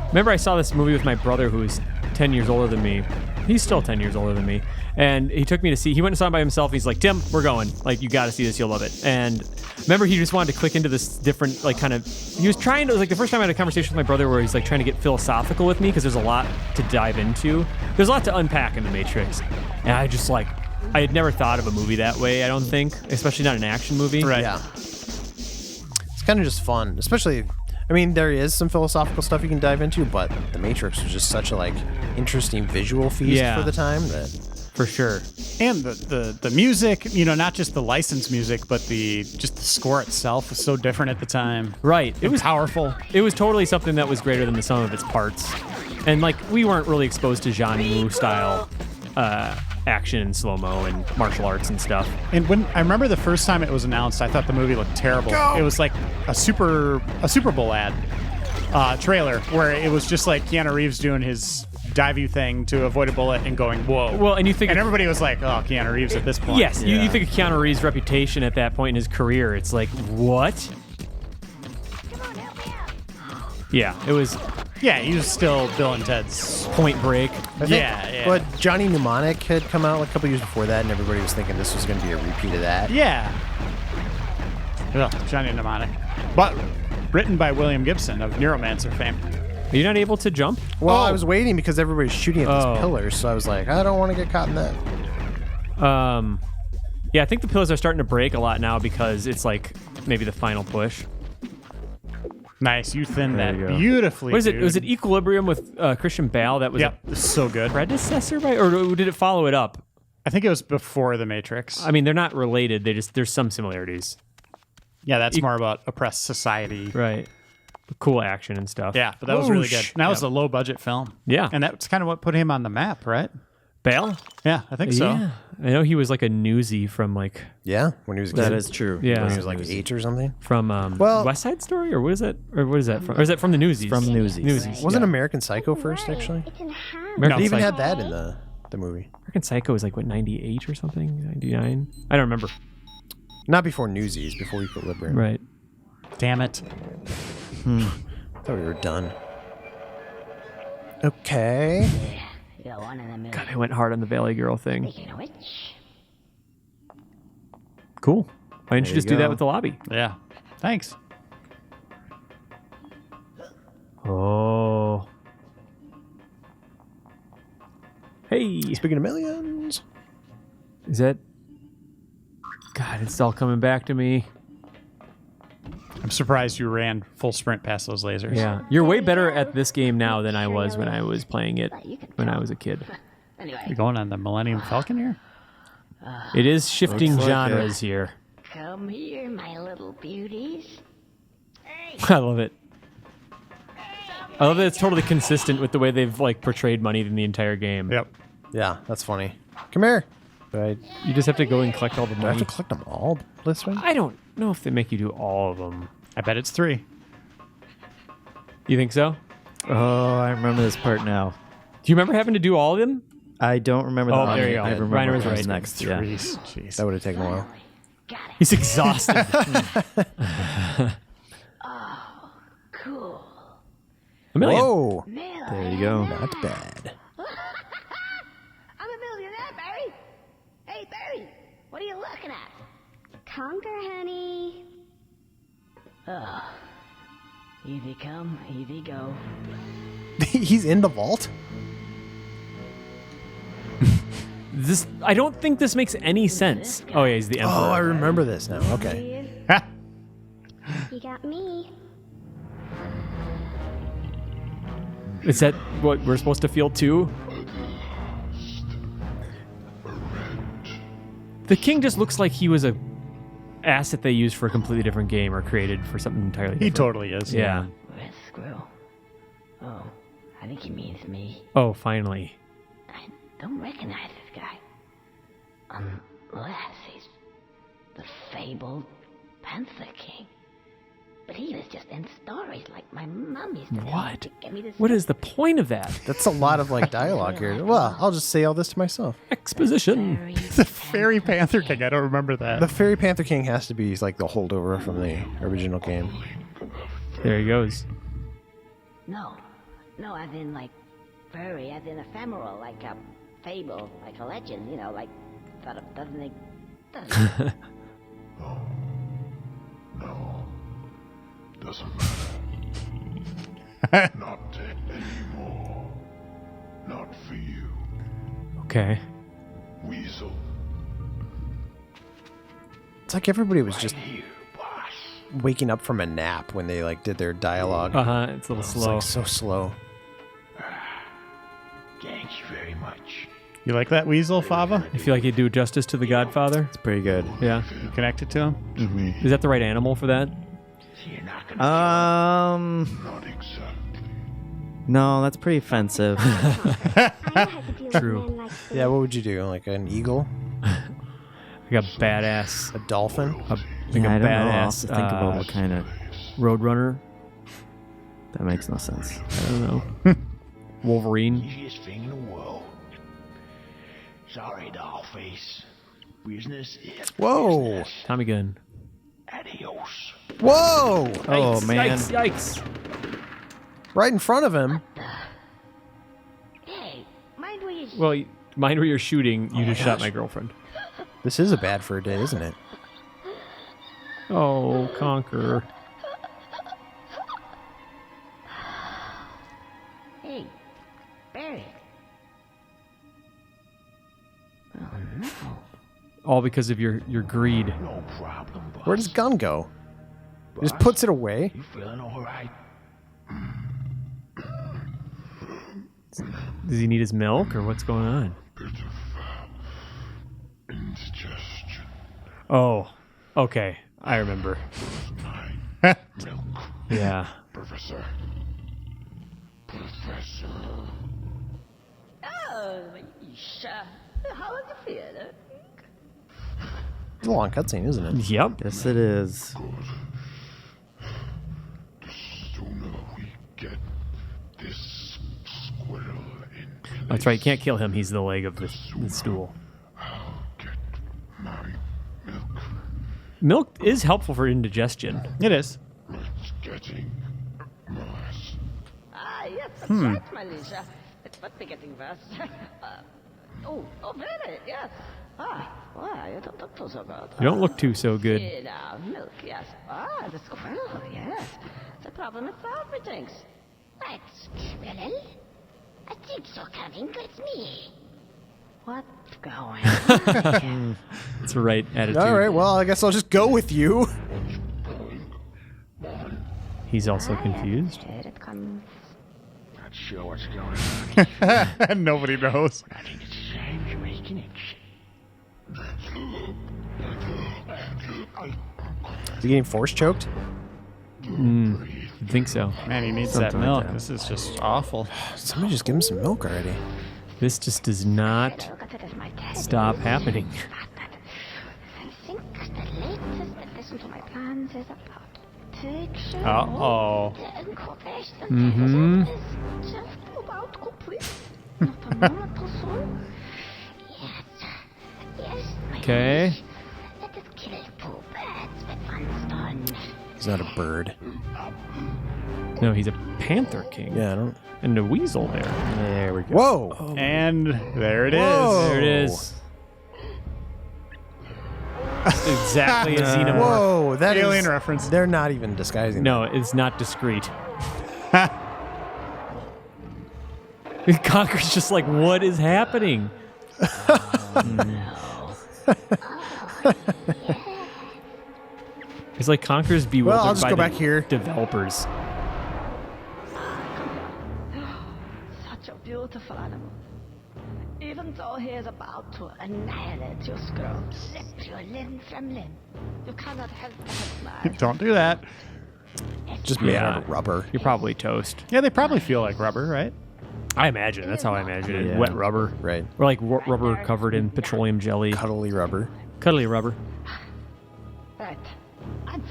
Remember, I saw this movie with my brother, who's 10 years older than me. He's still 10 years older than me. And he took me to see, he went and saw it by himself. He's like, Tim, we're going. Like, you got to see this. You'll love it. And remember, he just wanted to click into this different, like, kind of, he was trying to, it was like the first time I had a conversation with my brother where he's like trying to get philosophical with me because there's a lot to dive into. There's a lot to unpack in The Matrix. And I just like, I had never thought of a movie that way, I don't think, especially not an action movie. Right. Yeah. It's kind of just fun, especially. I mean, there is some philosophical stuff you can dive into, but The Matrix was just such a like interesting visual feast Yeah. for the time that. For sure. And the music, you know, not just the licensed music, but just the score itself was so different at the time. Right. It was powerful. It was totally something that was greater than the sum of its parts. And like we weren't really exposed to John Woo style action and slow-mo and martial arts and stuff. And when I remember the first time it was announced, I thought the movie looked terrible. It was like a Super Bowl ad trailer where it was just like Keanu Reeves doing his dive thing to avoid a bullet and going, whoa. Well, and you think and everybody was like, oh, Keanu Reeves at this point. yes, you think of Keanu Reeves' reputation at that point in his career. It's like, what? Yeah, it was Yeah, he was still Bill and Ted's. Point Break. I think, Yeah. But Johnny Mnemonic had come out like a couple years before that, and everybody was thinking this was going to be a repeat of that. Yeah. Ugh, Johnny Mnemonic. But written by William Gibson of Neuromancer fame. Are you not able to jump? Well, Oh. I was waiting because everybody's shooting at Oh. these pillars, so I was like, I don't want to get caught in that. Yeah, I think the pillars are starting to break a lot now because it's like maybe the final push. Nice, you thinned There that you go. beautifully. What is it? dude. Was it Equilibrium with Christian Bale? That was Yep, a so good. predecessor, by, or did it follow it up? I think it was before The Matrix. I mean, they're not related. There's some similarities, Yeah, that's more about oppressed society. right? Cool action and stuff. Yeah, but that was really good. Whoosh. And that was a low budget film. Yeah. And that's kind of what put him on the map, right? Bale. Yeah, I think so. Yeah, I know he was like a newsie from like Yeah, when he was a That kid. is true. Yeah. When he was like 8 or something. from Well- West Side Story, or what is that? Or what is that from? Or is that from the Newsies? From Newsies. Newsies. Wasn't American Psycho first, actually? It's in ham. American They even Psycho. had that in the movie. American Psycho was like what 98 or something, 99. I don't remember. Not before Newsies, before Equilibrium. Right. Damn it. I thought we were done. Okay. You're one in a million. God, I went hard on the Valley Girl thing. Speaking of which, Cool. Why didn't you There just you do that go. with the lobby? Yeah. Thanks. Oh. Hey, Speaking of millions. is that? God, it's all coming back to me. I'm surprised you ran full sprint past those lasers. Yeah, you're way better at this game now than I was when I was playing it when I was a kid. anyway, You going on the Millennium Falcon here? It is shifting Looks like genres here. come here, my little beauties. I love it. I love that it's totally consistent with the way they've like portrayed money in the entire game. Yep. Yeah, that's funny. Come here. Right. You just have to go and collect all the Do I have money. to collect them all this way? I don't know if they make you do all of them. I bet it's 3. You think so? Oh, I remember this part now. Do you remember having to do all of them? I don't remember the Oh, money. there you go. I remember Reiner what was comes right. next. Yeah. Jeez. That would have taken a while. He's exhausted. Cool. A million. Whoa. There you go. Not bad. I'm a millionaire, Barry. Hey, Barry, what are you looking at? Conker, honey. Easy come, easy go. He's in the vault? This I don't think this makes any sense. Oh yeah, he's the emperor. Oh, I remember this now. Okay. You got me. Is that what we're supposed to feel too? The king just looks like he was a asset they used for a completely different game or created for something entirely different. He totally is. Yeah. Red squirrel. Oh, I think he means me. Oh, finally. I don't recognize this guy. Unless he's the fabled Panther King. But he was just in stories like my mom used to tell me What? to get me to What sleep. is the point of that? That's a lot of like dialogue here. Well, I'll just say all this to myself. Exposition. The Fairy Panther King. I don't remember that. The Fairy Panther King has to be like the holdover from the original game. There he goes. No, as in like furry, as in ephemeral, like a fable, like a legend, you know, like doesn't it? Doesn't No. Doesn't matter. Not anymore. Not for you, Okay. Weasel. It's like everybody was just Here, boss. waking up from a nap when they like did their dialogue. It's a little It's slow. like so slow. Thank you very much. You like that weasel, Fava? I feel like you do justice to the Godfather. It's pretty good. Yeah. You connected to him? Is that the right animal for that? You're not gonna not exactly. No, that's pretty offensive. I know how to deal True. with men like this. Yeah, what would you do? Like an eagle? Like a badass. A dolphin? Like Yeah, a I don't know. I'll have badass to think about what kind of. Roadrunner. That makes no sense. I don't know. Wolverine. Easiest thing in the world. Sorry, dollface. Business is Whoa! business. Tommy gun. Adios. Whoa! Oh, Yikes, man. Yikes! Right in front of him. Hey, mind where you Well, mind where you're shooting. You just shot my girlfriend. This is a bad fur day, isn't it? Oh, Conker. Hey, Barry. Oh no. All because of your greed. No problem, boss. Where does gun go? He just puts it away. You feeling all right? Does he need his milk or what's going on? Bit of indigestion. Oh, okay. I remember. Milk, Yeah. Professor. Professor. Oh, Isha. How is it feel? It's a long cutscene, isn't it? Yep. Yes, it is. The sooner we get this squirrel in place, That's right. You can't kill him. He's the leg of the stool. I'll get my milk. Milk is helpful for indigestion. It is. It's getting worse. Ah, yes, that's right, my Lisha. It's what we're getting worse. Oh, really? Yes. Well, you don't look so good. You don't look too so good. Milk, yes. The squirrel, yes. The problem is solved, methinks. That's squirrel. I think so coming with me. What's going on? It's the right attitude. All right, well, I guess I'll just go with you. He's also confused. Here it comes. Not sure what's going on. Nobody knows. I think it's time to make an exit. Is he getting force choked? I think so. Man, he needs Something that like milk. that. This is just awful. Somebody just give him some milk already. This just does not Look at it as my dad. stop happening. I think the latest addition to my plans is about picture. Uh-oh. The incorporation Mhm. is just about complete. Not a moment or so. Yes, my Okay. liege. Let us kill two birds with one stone. He's not a bird. No, he's a panther king. Yeah, I don't. And a weasel there. There we go. Whoa! And there it is. Whoa. There it is. It's exactly a xenomorph. Whoa! That is Alien reference. They're not even disguising. No, it's not discreet. Conker's just like, what is happening? It's like Conker's bewildered Well, I'll just by go the back here. developers. he is about to annihilate you, squirrel. Rip your limb from limb. You cannot help but smile. Don't do that. Just made out of rubber. You're probably toast. Yeah, they probably feel like rubber, right? I imagine. That's how I imagine it. Yeah. Wet rubber. Right. Or like rubber covered in petroleum jelly. Cuddly rubber. Cuddly rubber. Right. I'm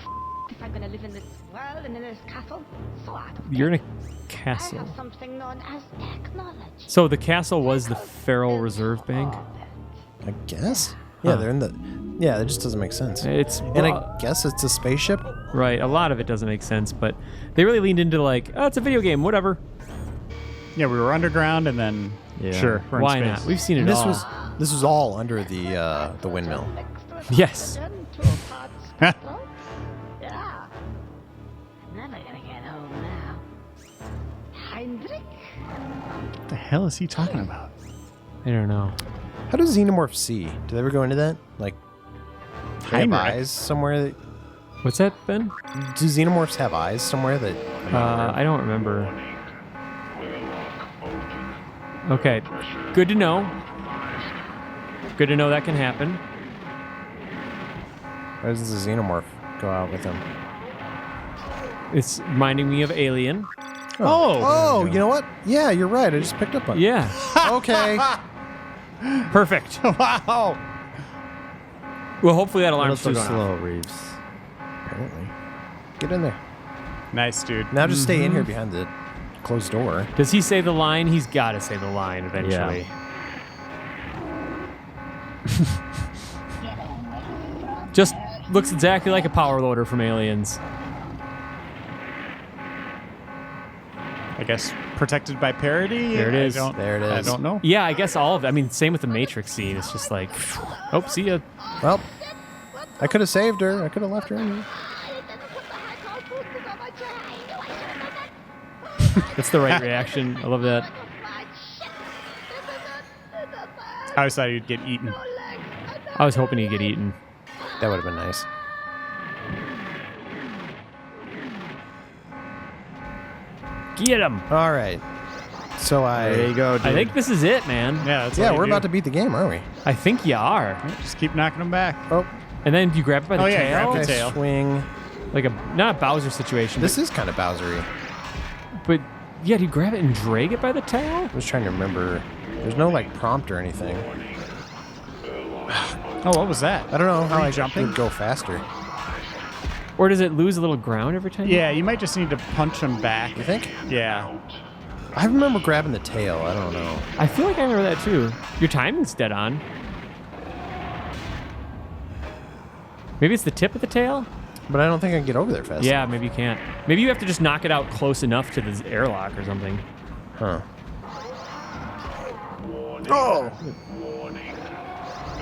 if I'm gonna live in this world and in this castle. So I don't You're in a I castle. have something known as technology. So the castle was the Federal Reserve Bank? I guess. Yeah, they're in the. Yeah, that just doesn't make sense. It's And I guess it's a spaceship. right. A lot of it doesn't make sense, but they really leaned into like, oh, it's a video game, whatever. Yeah, we were underground and then Yeah. sure, we're in Why space. not? We've seen it And this all. was all under the windmill. Yes. Huh. Yeah. Never gonna get home now. Heinrich? What the hell is he talking about? I don't know. How does Xenomorph see? Do they ever go into that? Like, they have Heinrich. eyes somewhere that. What's that, Ben? Do Xenomorphs have eyes somewhere that? I don't remember. Okay. Good to know. Good to know that can happen. Why does the Xenomorph go out with them? It's reminding me of Alien. Oh, you know what? Yeah, you're right. I just picked up on it. Yeah. Okay. Perfect. Wow. Well, hopefully that A alarm's little still too going off. slow, Reeves. Apparently. Get in there. Nice, dude. Now just stay in here behind the closed door. Does he say the line? He's got to say the line eventually. Just looks exactly like a power loader from Aliens. I guess protected by parody. There it is. There it I is. don't know. Yeah, I guess all of it. I mean, same with the Matrix scene. It's just like, oh, see ya. Well, I could have saved her. I could have left her in here. That's the right reaction. I love that. I always thought he'd get eaten. I was hoping he'd get eaten. That would have been nice. Get him. All right. So There you go, dude. I think this is it, man. Yeah, that's Yeah, we're about to beat the game, aren't we? I think you are. just keep knocking them back. Oh, And then you grab it by the Oh, yeah, tail. grab okay. tail. Swing. Like a, not a Bowser situation, This is kind of Bowsery. but yeah, do you grab it and drag it by the tail? I was trying to remember. There's no like prompt or anything. Oh, what was that? I don't know how I jumping? would go faster. Or does it lose a little ground every time? Yeah, you might just need to punch him back. You think? Yeah. I remember grabbing the tail. I don't know. I feel like I remember that too. Your timing's dead on. Maybe it's the tip of the tail? But I don't think I can get over there fast. Yeah, maybe you can't. Maybe you have to just knock it out close enough to the airlock or something. Huh. Oh!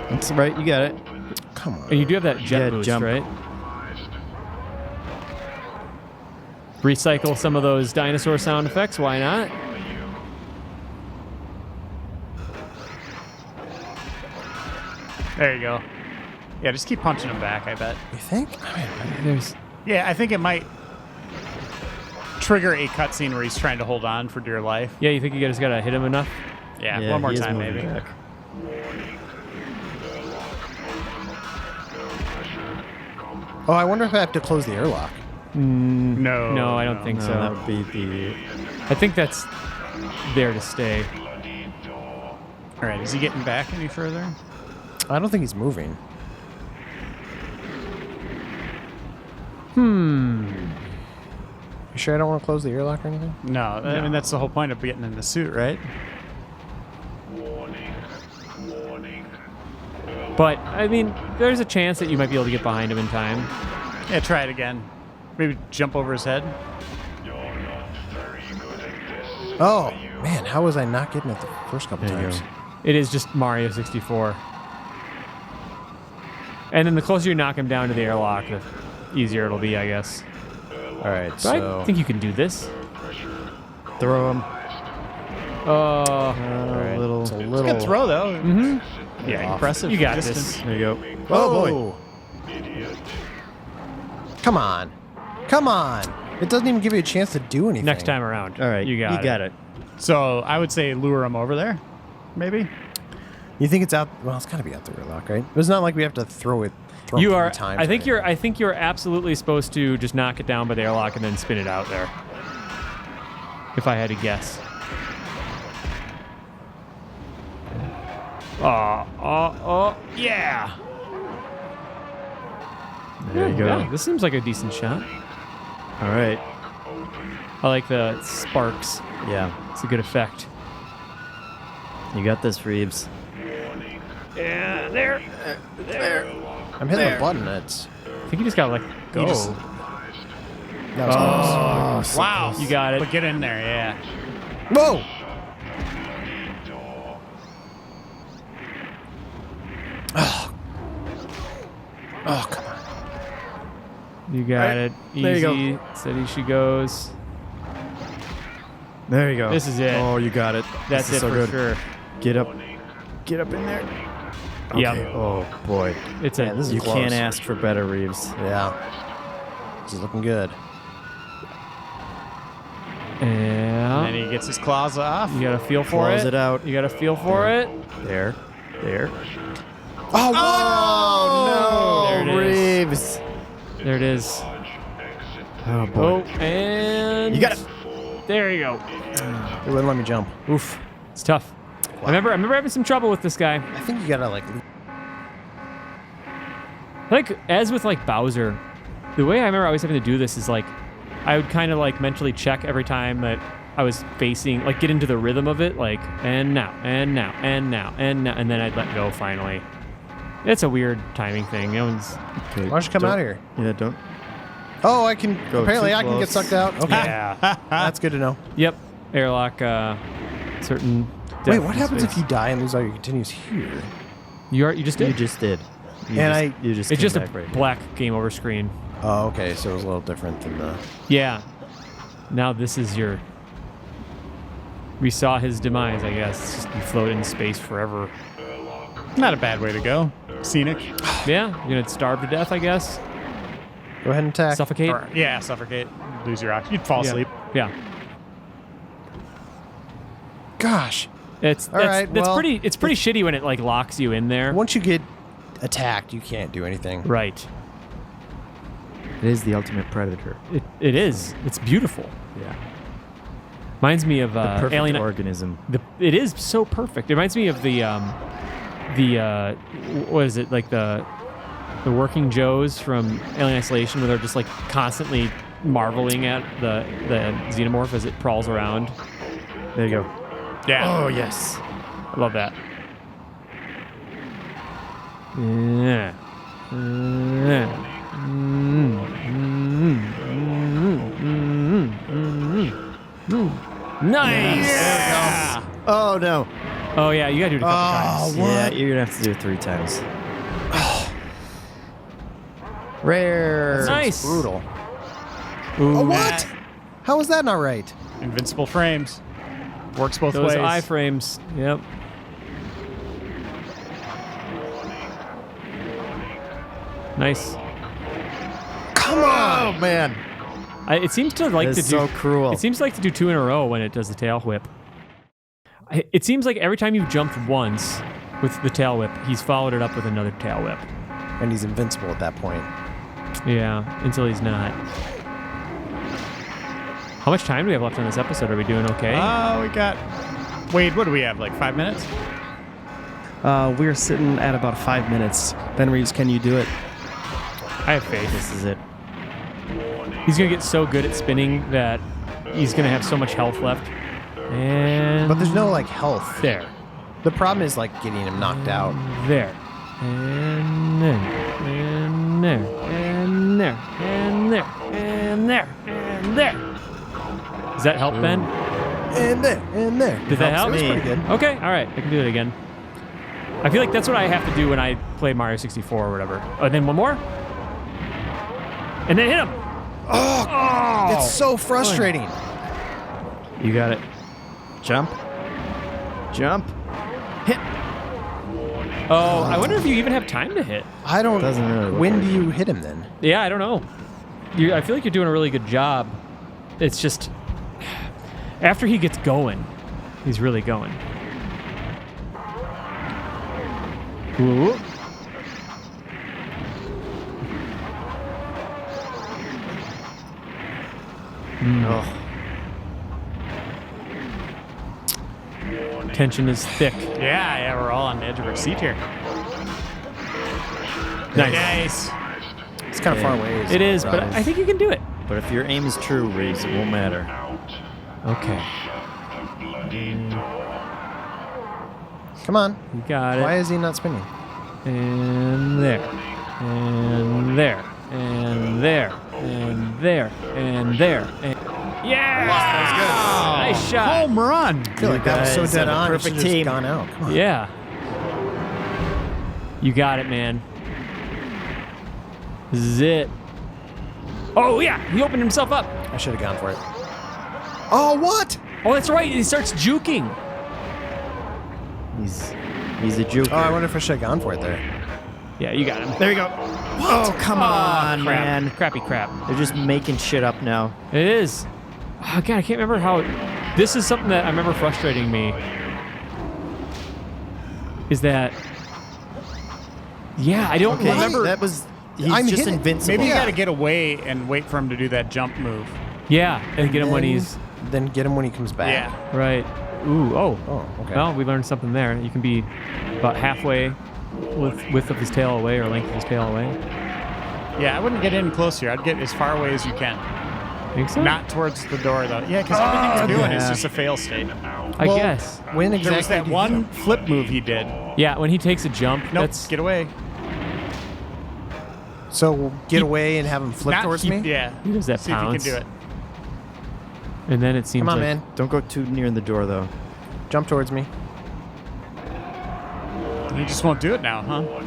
That's right. You got it. Come on. And you do have that jet Yeah, boost, jump. right? Recycle some of those dinosaur sound effects. Why not? There you go. Yeah, just keep punching him back, I bet. You think? There's Yeah, I think it might trigger a cutscene where he's trying to hold on for dear life. Yeah, you think you just gotta hit him enough? Yeah, Yeah, one more he is time moving maybe. back. Oh, I wonder if I have to close the airlock. No. No, I don't think No, so. that would be the. I think that's there to stay. All right, is he getting back any further? I don't think he's moving. You sure I don't want to close the airlock or anything? No, I mean that's the whole point of getting in the suit, right? But I mean, there's a chance that you might be able to get behind him in time. Yeah, try it again. Maybe jump over his head. Oh, man, how was I not getting it the first couple There you times? go. It is just Mario 64. And then the closer you knock him down to the airlock, the easier it'll be, I guess. All right, But so I think you can do this. Throw him. Oh, A little. it's a little. Good throw though. mm-hmm. Yeah, impressive. You got distance. this. There you go. Oh, boy. Come on. Come on. It doesn't even give you a chance to do anything. Next time around. All right. You got it. You got it. So I would say lure him over there, maybe. You think it's out? Well, it's got to be out the airlock, right? It's not like we have to throw it. You are. Times I think you're. I think you're absolutely supposed to just knock it down by the airlock and then spin it out there. If I had to guess. Yeah. There you go. Yeah, this seems like a decent shot. All right. I like the sparks. Yeah. It's a good effect. You got this, Reeves. Yeah, there. I'm hitting the button. It's. I think you just gotta let go. That was close. Wow. You got it. But get in there, yeah. Whoa! Oh, come on. You got it. Easy. There you go. Steady she goes. There you go. This is it. Oh, you got it. That's This is it so for good. sure. Get up. Get up in there. Okay. Yep. Oh, boy. It's a. Yeah, this is You close. can't ask for better, Reeves. Yeah. This is looking good. Yeah. And then he gets his claws off. You got to feel for Close it. it out. You got to feel for it. There. There. Oh, There it is. Reeves. There it is. Oh, boy. Oh, and You got it. There you go. It wouldn't let me jump. Oof. It's tough. I remember having some trouble with this guy. I think you gotta like. Like as with like Bowser, the way I remember always having to do this is like I would kind of like mentally check every time that I was facing, like get into the rhythm of it, like and now, and now, and now, and now, and then I'd let go finally. It's a weird timing thing. No one's. Okay. Why don't you come don't- out here? Yeah, don't. Oh, I can. Go Apparently, too I can get close. sucked out. Okay, Yeah. that's good to know. Yep. Airlock. Certain. Wait, depth what and happens space. if you die and lose all your continues here? You just did. You just did. You And just, you just It's came just a back right. black game over screen. Oh, okay, so it was a little different than the. Yeah. Now this is your. We saw his demise, I guess. It's just you float in space forever. Not a bad way to go. Scenic. Yeah, you're gonna starve to death, I guess. Go ahead and attack. Suffocate. Or, yeah, suffocate. Lose your oxygen. You'd fall Yeah. asleep. Yeah. Gosh, It's All right, that's well, pretty. It's pretty shitty when it like locks you in there. once you get attacked, you can't do anything. Right. It is the ultimate predator. It is. It's beautiful. Yeah. Reminds me of The perfect Alien. organism. It is so perfect. It reminds me of the what is it, like the working Joes from Alien Isolation, where they're just like constantly marveling at the xenomorph as it crawls around. There you go. Yeah. Oh yes, I love that. Yeah. Nice. Oh, no. Oh yeah, you gotta do it a couple times. Yeah, you're going to have to do it 3 times. Rare. Nice. Brutal. Ooh, Oh, what? How is that not right? Invincible frames. Works both Those ways. iframes. Yep. Nice. Come on! Oh, man. It seems to like That to is do. so cruel. It seems like to do 2 in a row when it does the tail whip. It seems like every time you've jumped once with the tail whip, he's followed it up with another tail whip. And he's invincible at that point. Yeah, until he's not. How much time do we have left on this episode? Are we doing okay? We got. Wade, what do we have? Like 5 minutes? We're sitting at about 5 minutes. Then Reeves, can you do it? I have faith. This is it. He's gonna get so good at spinning that he's gonna have so much health left. And But there's no like health. there, The problem is like getting him knocked out. there, and there, and there, and there, and there, and there, and there. Does that help, Ben? And there, and there. Did that help? It was pretty good. Okay, all right, I can do it again. I feel like that's what I have to do when I play Mario 64 or whatever. Oh, and then one more, and then hit him. It's so frustrating. You got it. Jump. Jump. Oh, I wonder if you even have time to hit. I don't. Doesn't really look When like do you hit him then? Yeah, I don't know. I feel like you're doing a really good job. It's just after he gets going, he's really going. Ooh. Oh. Tension is thick. Yeah, we're all on the edge of our seat here. Nice. It's kind of far away. It is, but I think you can do it. But if your aim is true, Reeves, it won't matter. Okay. Come on. You got it. Why is he not spinning? And there. And there. And there. And there. And there. And yeah! Wow. Nice shot. Home run. I feel like that was so guys dead have a on. It perfect should've just team. gone out. Come on. Yeah. You got it, man. This is it. Oh, yeah. He opened himself up. I should have gone for it. Oh, what? Oh, that's right. He starts juking. He's a joker. Oh, I wonder if I should have gone for it there. Yeah, you got him. There you go. Oh, come on, crap. man. Crappy crap. They're just making shit up now. It is. Oh, God, I can't remember how... This is something that I remember frustrating me. Is that... Yeah, I don't remember... That was... He's I'm just hitting- invincible. Maybe you got to get away and wait for him to do that jump move. Yeah, and get him when he's... Then get him when he comes back. Yeah. Right. Ooh, oh. Oh, okay. Well, we learned something there. You can be about halfway width of his tail away or length of his tail away. Yeah, I wouldn't get in close here. I'd get as far away as you can. Think so? Not towards the door, though. Yeah, because everything you're doing is just a fail state. I Well, guess. When There exactly was that do you one hit him? flip move he did. Yeah, when he takes a jump, Nope, that's... get away. So get away and have him flip Not towards keep- me? Yeah. He does that See if you pounce. can do it. And then it seems Come on, like... man. Don't go too near the door, though. Jump towards me. You just won't do it now, huh? Oh,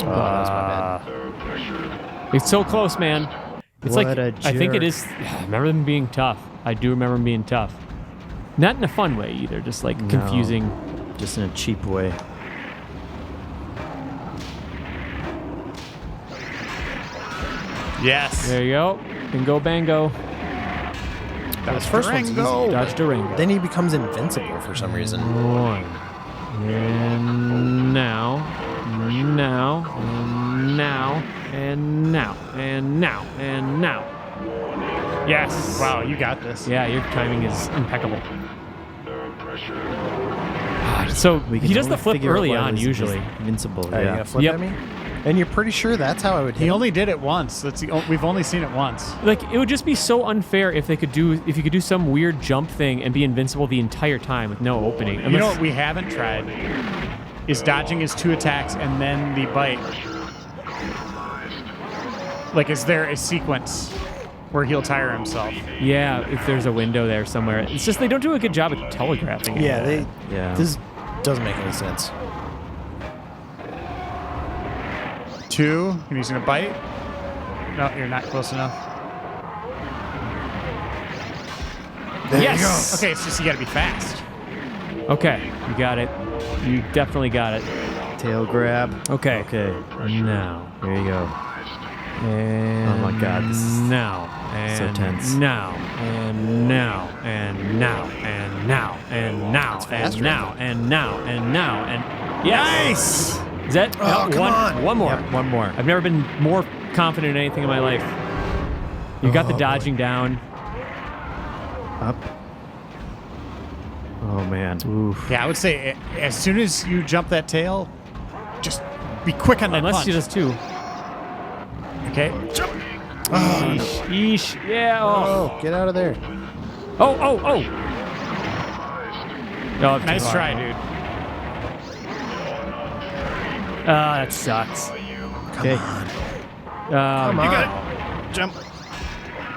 that was my bad. It's so close, man. It's What like... a I think it jerk. is... I remember them being tough. I do remember them being tough. Not in a fun way, either. Just, like, No. confusing. Just in a cheap way. Yes. There you go. Bingo, bango. That was first one's easy. Dodge Durango. Then he becomes invincible for some reason. One. And now. And now. And now. And now. And now. And now. Yes. Wow, you got this. Yeah, your timing is impeccable. So We can he does the only flip figure out early why on it was usually. Invincible, Are you yeah. gonna flip Yep. at me? And you're pretty sure that's how I would hit He him? only did it once. We've only seen it once. Like it would just be so unfair if you could do some weird jump thing and be invincible the entire time with no opening. You know what we haven't tried is dodging his 2 attacks and then the bite. Like, is there a sequence where he'll tire himself? Yeah, if there's a window there somewhere. It's just they don't do a good job at telegraphing it. Yeah, Yeah. This doesn't make any sense. 2, and he's gonna bite. No, you're not close enough. Yes. Okay, it's just you gotta be fast. Okay, you got it. You definitely got it. Tail grab. Okay. Okay. Now. There you go. And Oh my God, this is now. And so tense. Now. And now. And now. And now. And now. And now. And now. And now. And yes. Nice. Is that Oh, come on. one more? Yep, one more. I've never been more confident in anything in my life. You got the dodging down. Up. Oh, man. Oof. Yeah, I would say as soon as you jump that tail, just be quick on that Unless punch. she does too. Okay. Yeesh. Yeesh. Yeah. Oh. Oh, get out of there. Oh. Oh. Oh. Oh, too Nice far. try, dude. That sucks. Okay. Come on. Jump.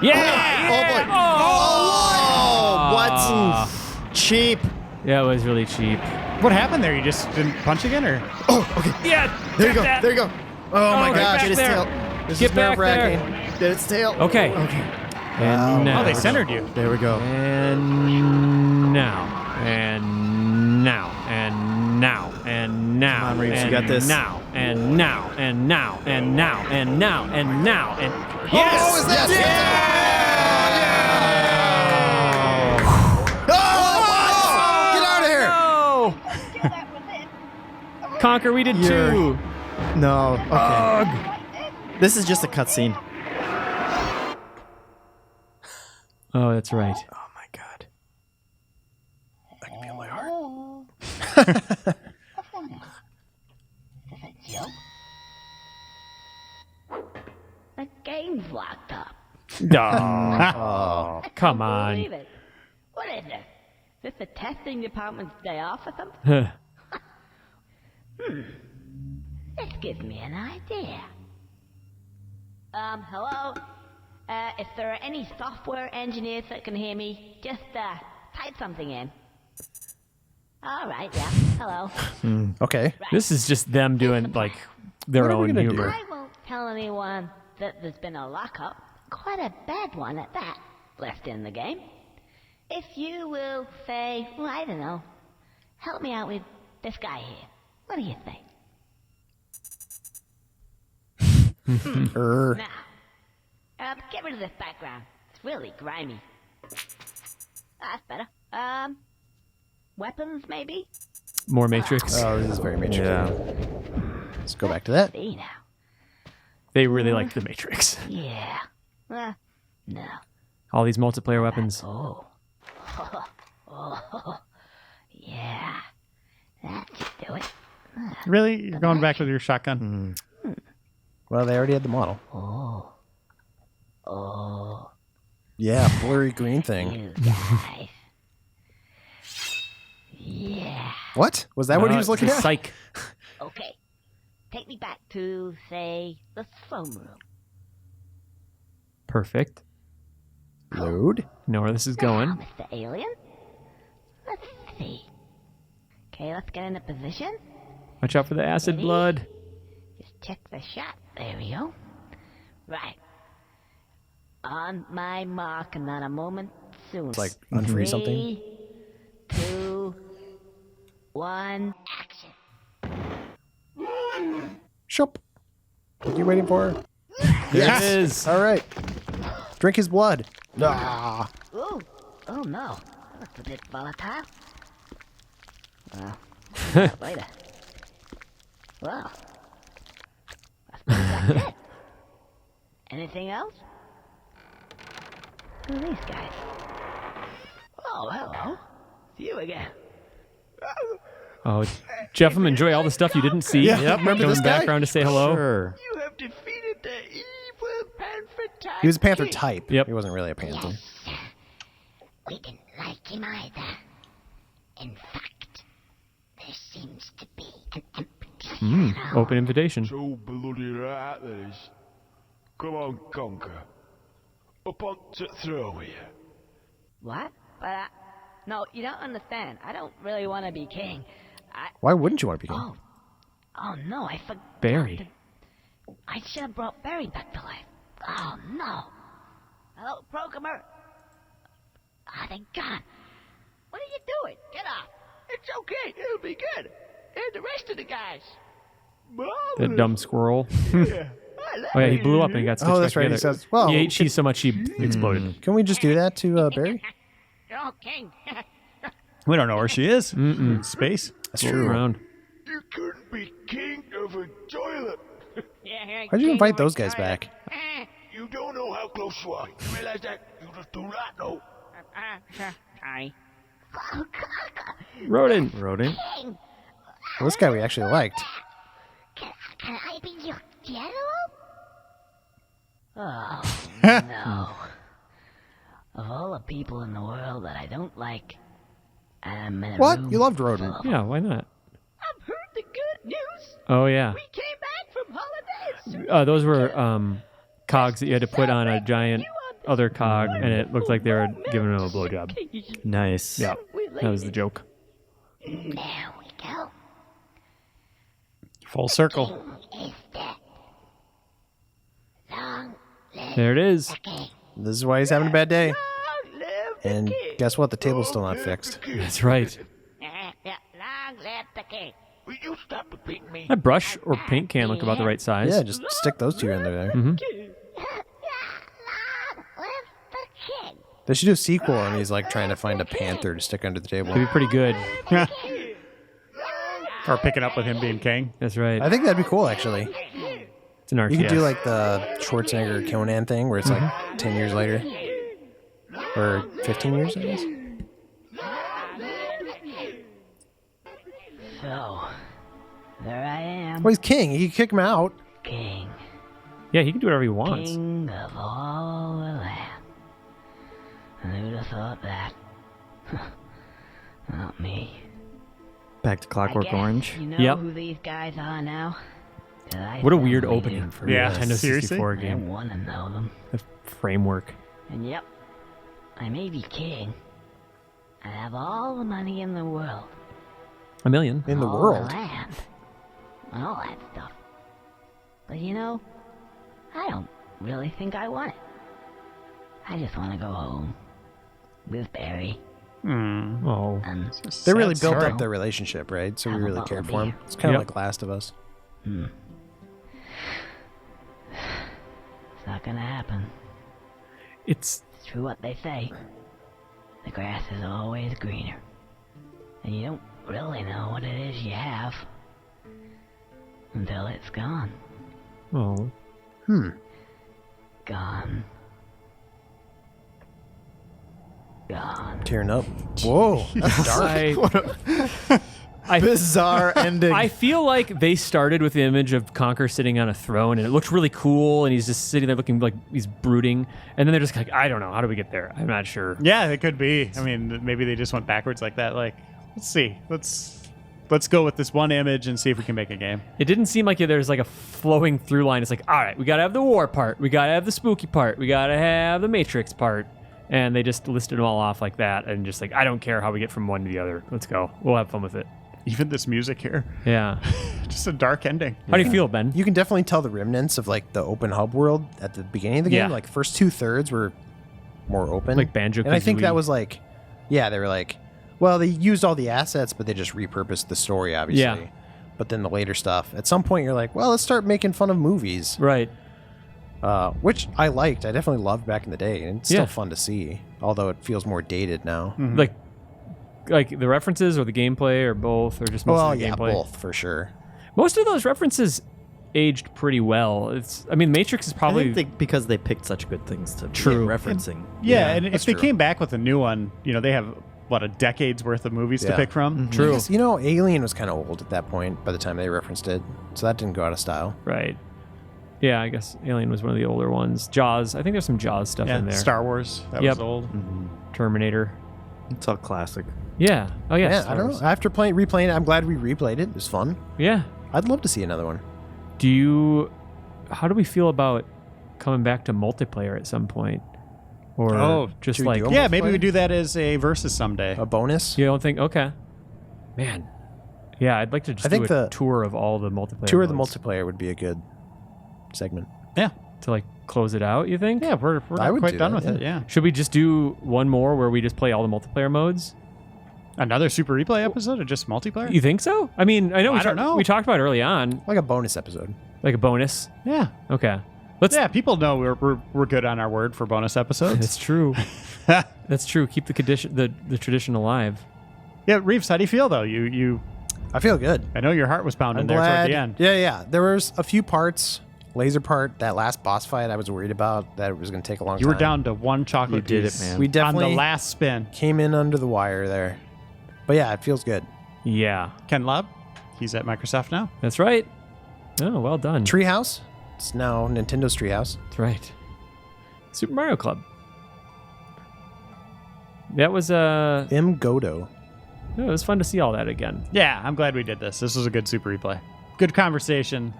Yeah. Oh, boy. Oh. What? Cheap. Yeah, it was really cheap. What happened there? You just didn't punch again, or? Oh, okay. Yeah. There you go. that. There you go. Oh, my get gosh. back Get his there. tail. This Get is back nerve-wracking. Get its tail. Okay. Okay. And now. Oh, they centered you. There we go. And now. And now. And now. And now. Come on, Reeves, you and got this. Now. And now. And now. And now. And now. And now. And yes. Oh, is that it? Oh, get out of here! Oh. That was it. Conker, we did too. No. Okay. This is just a cutscene. Oh, that's right. Oh my god. I can feel my heart. The game's locked up. Oh, come on. Believe it. What is it? Is this the testing department's day off or something? This gives me an idea. Hello? If there are any software engineers that can hear me, just, type something in. Alright, yeah, hello. Okay. This is just them doing, like, their What are we own gonna do? humor. I won't tell anyone that there's been a lockup, quite a bad one at that, left in the game. If you will say, well, I don't know, help me out with this guy here. What do you think? Now, get rid of this background. It's really grimy. That's better. Weapons, maybe? More Matrix. Oh, this is very Matrix. Yeah. Let's go back to that. See now. They really like the Matrix. Yeah. No. All these multiplayer weapons. Oh. Yeah. That should do it. Really? You're going back with your shotgun? Well, they already had the model. Oh. Yeah, blurry green thing. You guys. Yeah. What? Was that what he was looking at? Psych. Okay. Take me back to, say, the phone room. Perfect. Load. Know where this is going. Now, Mr. Alien. Let's see. Okay, let's get into position. Watch out for the acid Ready? blood. Just check the shot. There we go. Right. On my mark, and not a moment soon. It's like unfreeze something. 3, 2, 1, action. Shop. What are you waiting for? There it is. All right. Drink his blood. Ah. Ooh. Oh no. That's a bit volatile. Well, later. Well. That's it. Anything else? Who are these guys? Oh, hello. You again. Oh, Jeff, enjoy all the stuff you didn't see. Yeah. Yep, remember Going this guy? background to say hello. Sure. You have defeated the evil panther type. He was a panther king. type. Yep. He wasn't really a panther. We didn't like him either. In fact, there seems to be an empty Open invitation. So bloody right there is. Come on, Conker. Up on to throw here. What? But no, you don't understand. I don't really want to be king. Why wouldn't you want to be king? Oh no, I forgot. Barry. I should have brought Barry back to life. Oh no. Hello, programmer. They're gone. What are you doing? Get off. It's okay, it'll be good. And the rest of the guys. The dumb squirrel. Yeah. Oh yeah, he blew up and he got stitched Oh, that's back right. He together. says, well, he ate cheese so much he exploded. Can we just do that to Barry? Oh, king. We don't know where she is. Space. That's Floating true. around. You couldn't be king of a toilet. Why'd you invite those guys back? You don't know how close you are. You realize that? You just do not know. Sorry. Rodent. Rodent. king. Well, this guy we actually liked. Can I be your general? Oh, no. Of all the people in the world that I don't like, I'm in a What? room You loved Rodent. full of- Yeah, why not? I've heard the good news. Oh yeah. We came back from holidays. Those were cogs that you had to put on a giant other cog, and it looked like they were giving him a blowjob. Nice. Yeah, that was the joke. There we go. Full circle. King is dead. Long live There it is. the king. This is why he's having a bad day. Long live the And king. guess what? The table's still not fixed. That's right. Long live the king. Will you stop repeating me? That brush or paint can look about the right size. Yeah, just stick those two in there. Long live the king. They should do a sequel, and he's like trying to find a panther to stick under the table. Could be pretty good. Or picking up with him being king. That's right. I think that'd be cool, actually. It's an RTS. You could do like the Schwarzenegger Conan thing where it's like 10 years later. Or 15 years, I guess. So, there I am, Well, he's king. You can kick him out. king. Yeah, he can do whatever he wants. King of all the land. And who'd have thought that? Not me. Back to Clockwork I guess Orange. You know Yep. who these guys are now? 'Cause I What a weird certainly opening do. for Yeah, a Nintendo seriously? 64 I game. want to know them. The framework. And yep, I may be king. I have all the money in the world. $1 million. In the all world. the land. And all that stuff. But you know, I don't really think I want it. I just want to go home. With Barry. Oh. And They really Sad built story. up their relationship, right? So we Have a really bottle cared of for him. beer. It's kind of Yep. like Last of Us. it's not gonna happen. It's It's true what they say. The grass is always greener. And you don't really know what it is you have. Until it's gone. oh. Gone. Gone. Tearing up. Whoa. That's dark. I Bizarre ending. I feel like they started with the image of Conker sitting on a throne, and it looked really cool, and he's just sitting there looking like he's brooding. And then they're just like, I don't know, how do we get there? I'm not sure. Yeah, it could be. I mean, maybe they just went backwards like that. Like, let's see. Let's go with this one image and see if we can make a game. It didn't seem like there's like a flowing through line. It's like, all right, we got to have the war part. We got to have the spooky part. We got to have the Matrix part. And they just listed them all off like that. And just like, I don't care how we get from one to the other. Let's go. We'll have fun with it. Even this music here, Yeah. just a dark ending. How do you feel, Ben? You can definitely tell the remnants of like the open hub world at the beginning of the game. Yeah. Like first 2/3 were more open. Like Banjo-Kazooie. And I think that was like, yeah, they were like, well, they used all the assets, but they just repurposed the story, obviously. Yeah. But then the later stuff, at some point you're like, well, let's start making fun of movies. Right. Which I liked. I definitely loved back in the day. And it's Yeah. still fun to see, although it feels more dated now. Like the references or the gameplay or both or just most Well, of the yeah, gameplay. both for sure. Most of those references aged pretty well. I mean, Matrix is I probably think because they picked such good things to be True. referencing. Yeah, and if that's they true. came back with a new one, they have what, a decade's worth of movies to Yeah. pick from. true. I guess, Alien was kind of old at that point by the time they referenced it, so that didn't go out of style. Right. Yeah, I guess Alien was one of the older ones. Jaws. I think there's some Jaws stuff Yeah, in there. Star Wars, that Yep. was old. Terminator. It's all classic. Yeah. Oh yeah. Yeah, Star I don't Wars. know. After replaying it, I'm glad we replayed it. It was fun. Yeah. I'd love to see another one. How do we feel about coming back to multiplayer at some point? Or just should we like, do 'em? Yeah, maybe multiplayer? we do that as a versus someday. A bonus? you don't think, okay. Man. Yeah, I'd like to just I think do a the tour of all the multiplayer Tour of the modes multiplayer would be a good segment. Yeah, to like close it out, you think? yeah, we're I not would quite do done that, with it. yeah. Yeah, Should we just do one more where we just play all the multiplayer modes? another Super Replay episode or just multiplayer? You think so? I mean, I know I don't know. we talked about it early on, Like a bonus episode. like a bonus. Yeah, Okay. Let's yeah. People know we're good on our word for bonus episodes. That's true. That's true. Keep the tradition alive. Yeah, Reeves, how do you feel though? You I feel good. I know your heart was pounding I'm there glad. toward the end. Yeah. There was a few parts. Laser part, that last boss fight, I was worried about that it was going to take a long You time. were down to one chocolate You did it, piece man. We on definitely the last spin. came in under the wire there. But yeah, it feels good. Yeah, Ken Lobb, he's at Microsoft now. that's right. Oh, well done. Treehouse. It's now Nintendo's Treehouse. That's right. Super Mario Club. That was Godo. it was fun to see all that again. Yeah, I'm glad we did this. This was a good Super Replay. Good conversation.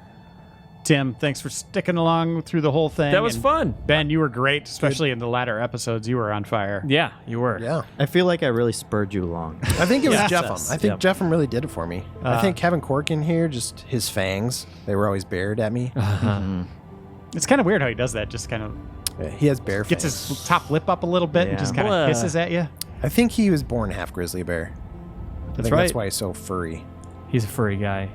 Tim, thanks for sticking along through the whole thing. That was And fun. Ben, you were great, especially in the latter episodes. You were on fire. Yeah, you were. Yeah. I feel like I really spurred you along. I think it was Yes. Jeffem. I think Yep. Jeffem really did it for me. I think having Cork in here, just his fangs, they were always bared at me. It's kind of weird how he does that. Just kind of Yeah, he has bear gets fangs. his top lip up a little bit and Yeah. just kind Well, of hisses at you. I think he was born half grizzly bear. That's right. That's why he's so furry. He's a furry guy.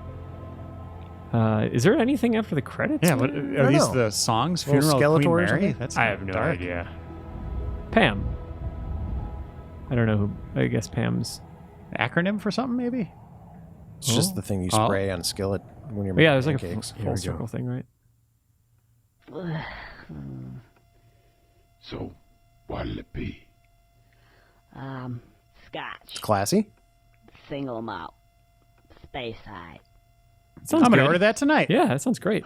Is there anything after the credits? Yeah, what, are don't these know. the songs? Little Funeral of Skeletor or Queen Mary? something? That's I have no dark. idea. Pam. I don't know who. I guess Pam's. Acronym for something, maybe? It's just the thing you spray on a skillet when you're But making yeah, there's like a pancakes. full circle thing, right? So, what'll it be? Scotch. Classy. Single malt. Space side. Sounds I'm going to good. order that tonight. Yeah, that sounds great.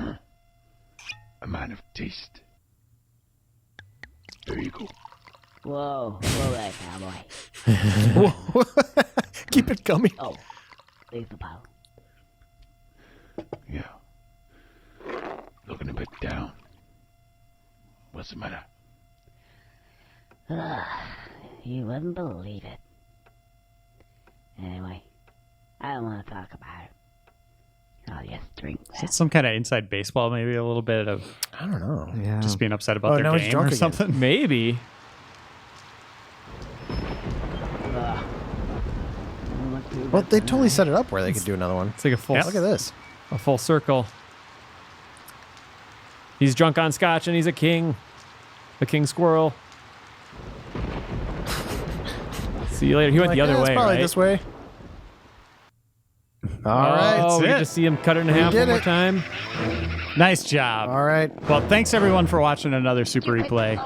A man of taste. There you go. Whoa there, cowboy. Keep it coming. Oh, leave the pile. Yeah. Looking a bit down. What's the matter? You wouldn't believe it. Anyway, I don't want to talk about it. I'll just drink Is that. it some kind of inside baseball? Maybe a little bit of I don't know. Yeah. just being upset about now their he's game drunk or again. something. Maybe. Well, they totally set it up where they could do another one. It's like a full, Look at this. a full circle. He's drunk on scotch and he's a king. A king squirrel. See you later. He went the other it's way, probably right? this way. All right. Oh, we it. get to see him cut it in half did one more it. time. Nice job. All right. Well, thanks everyone for watching another Super Replay.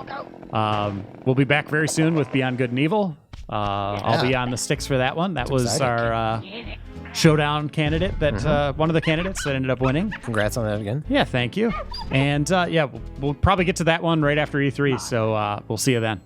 We'll be back very soon with Beyond Good and Evil. I'll be on the sticks for that one. That was exciting. our showdown candidate, that one of the candidates that ended up winning. Congrats on that again. Yeah, thank you. And we'll probably get to that one right after E3, so we'll see you then.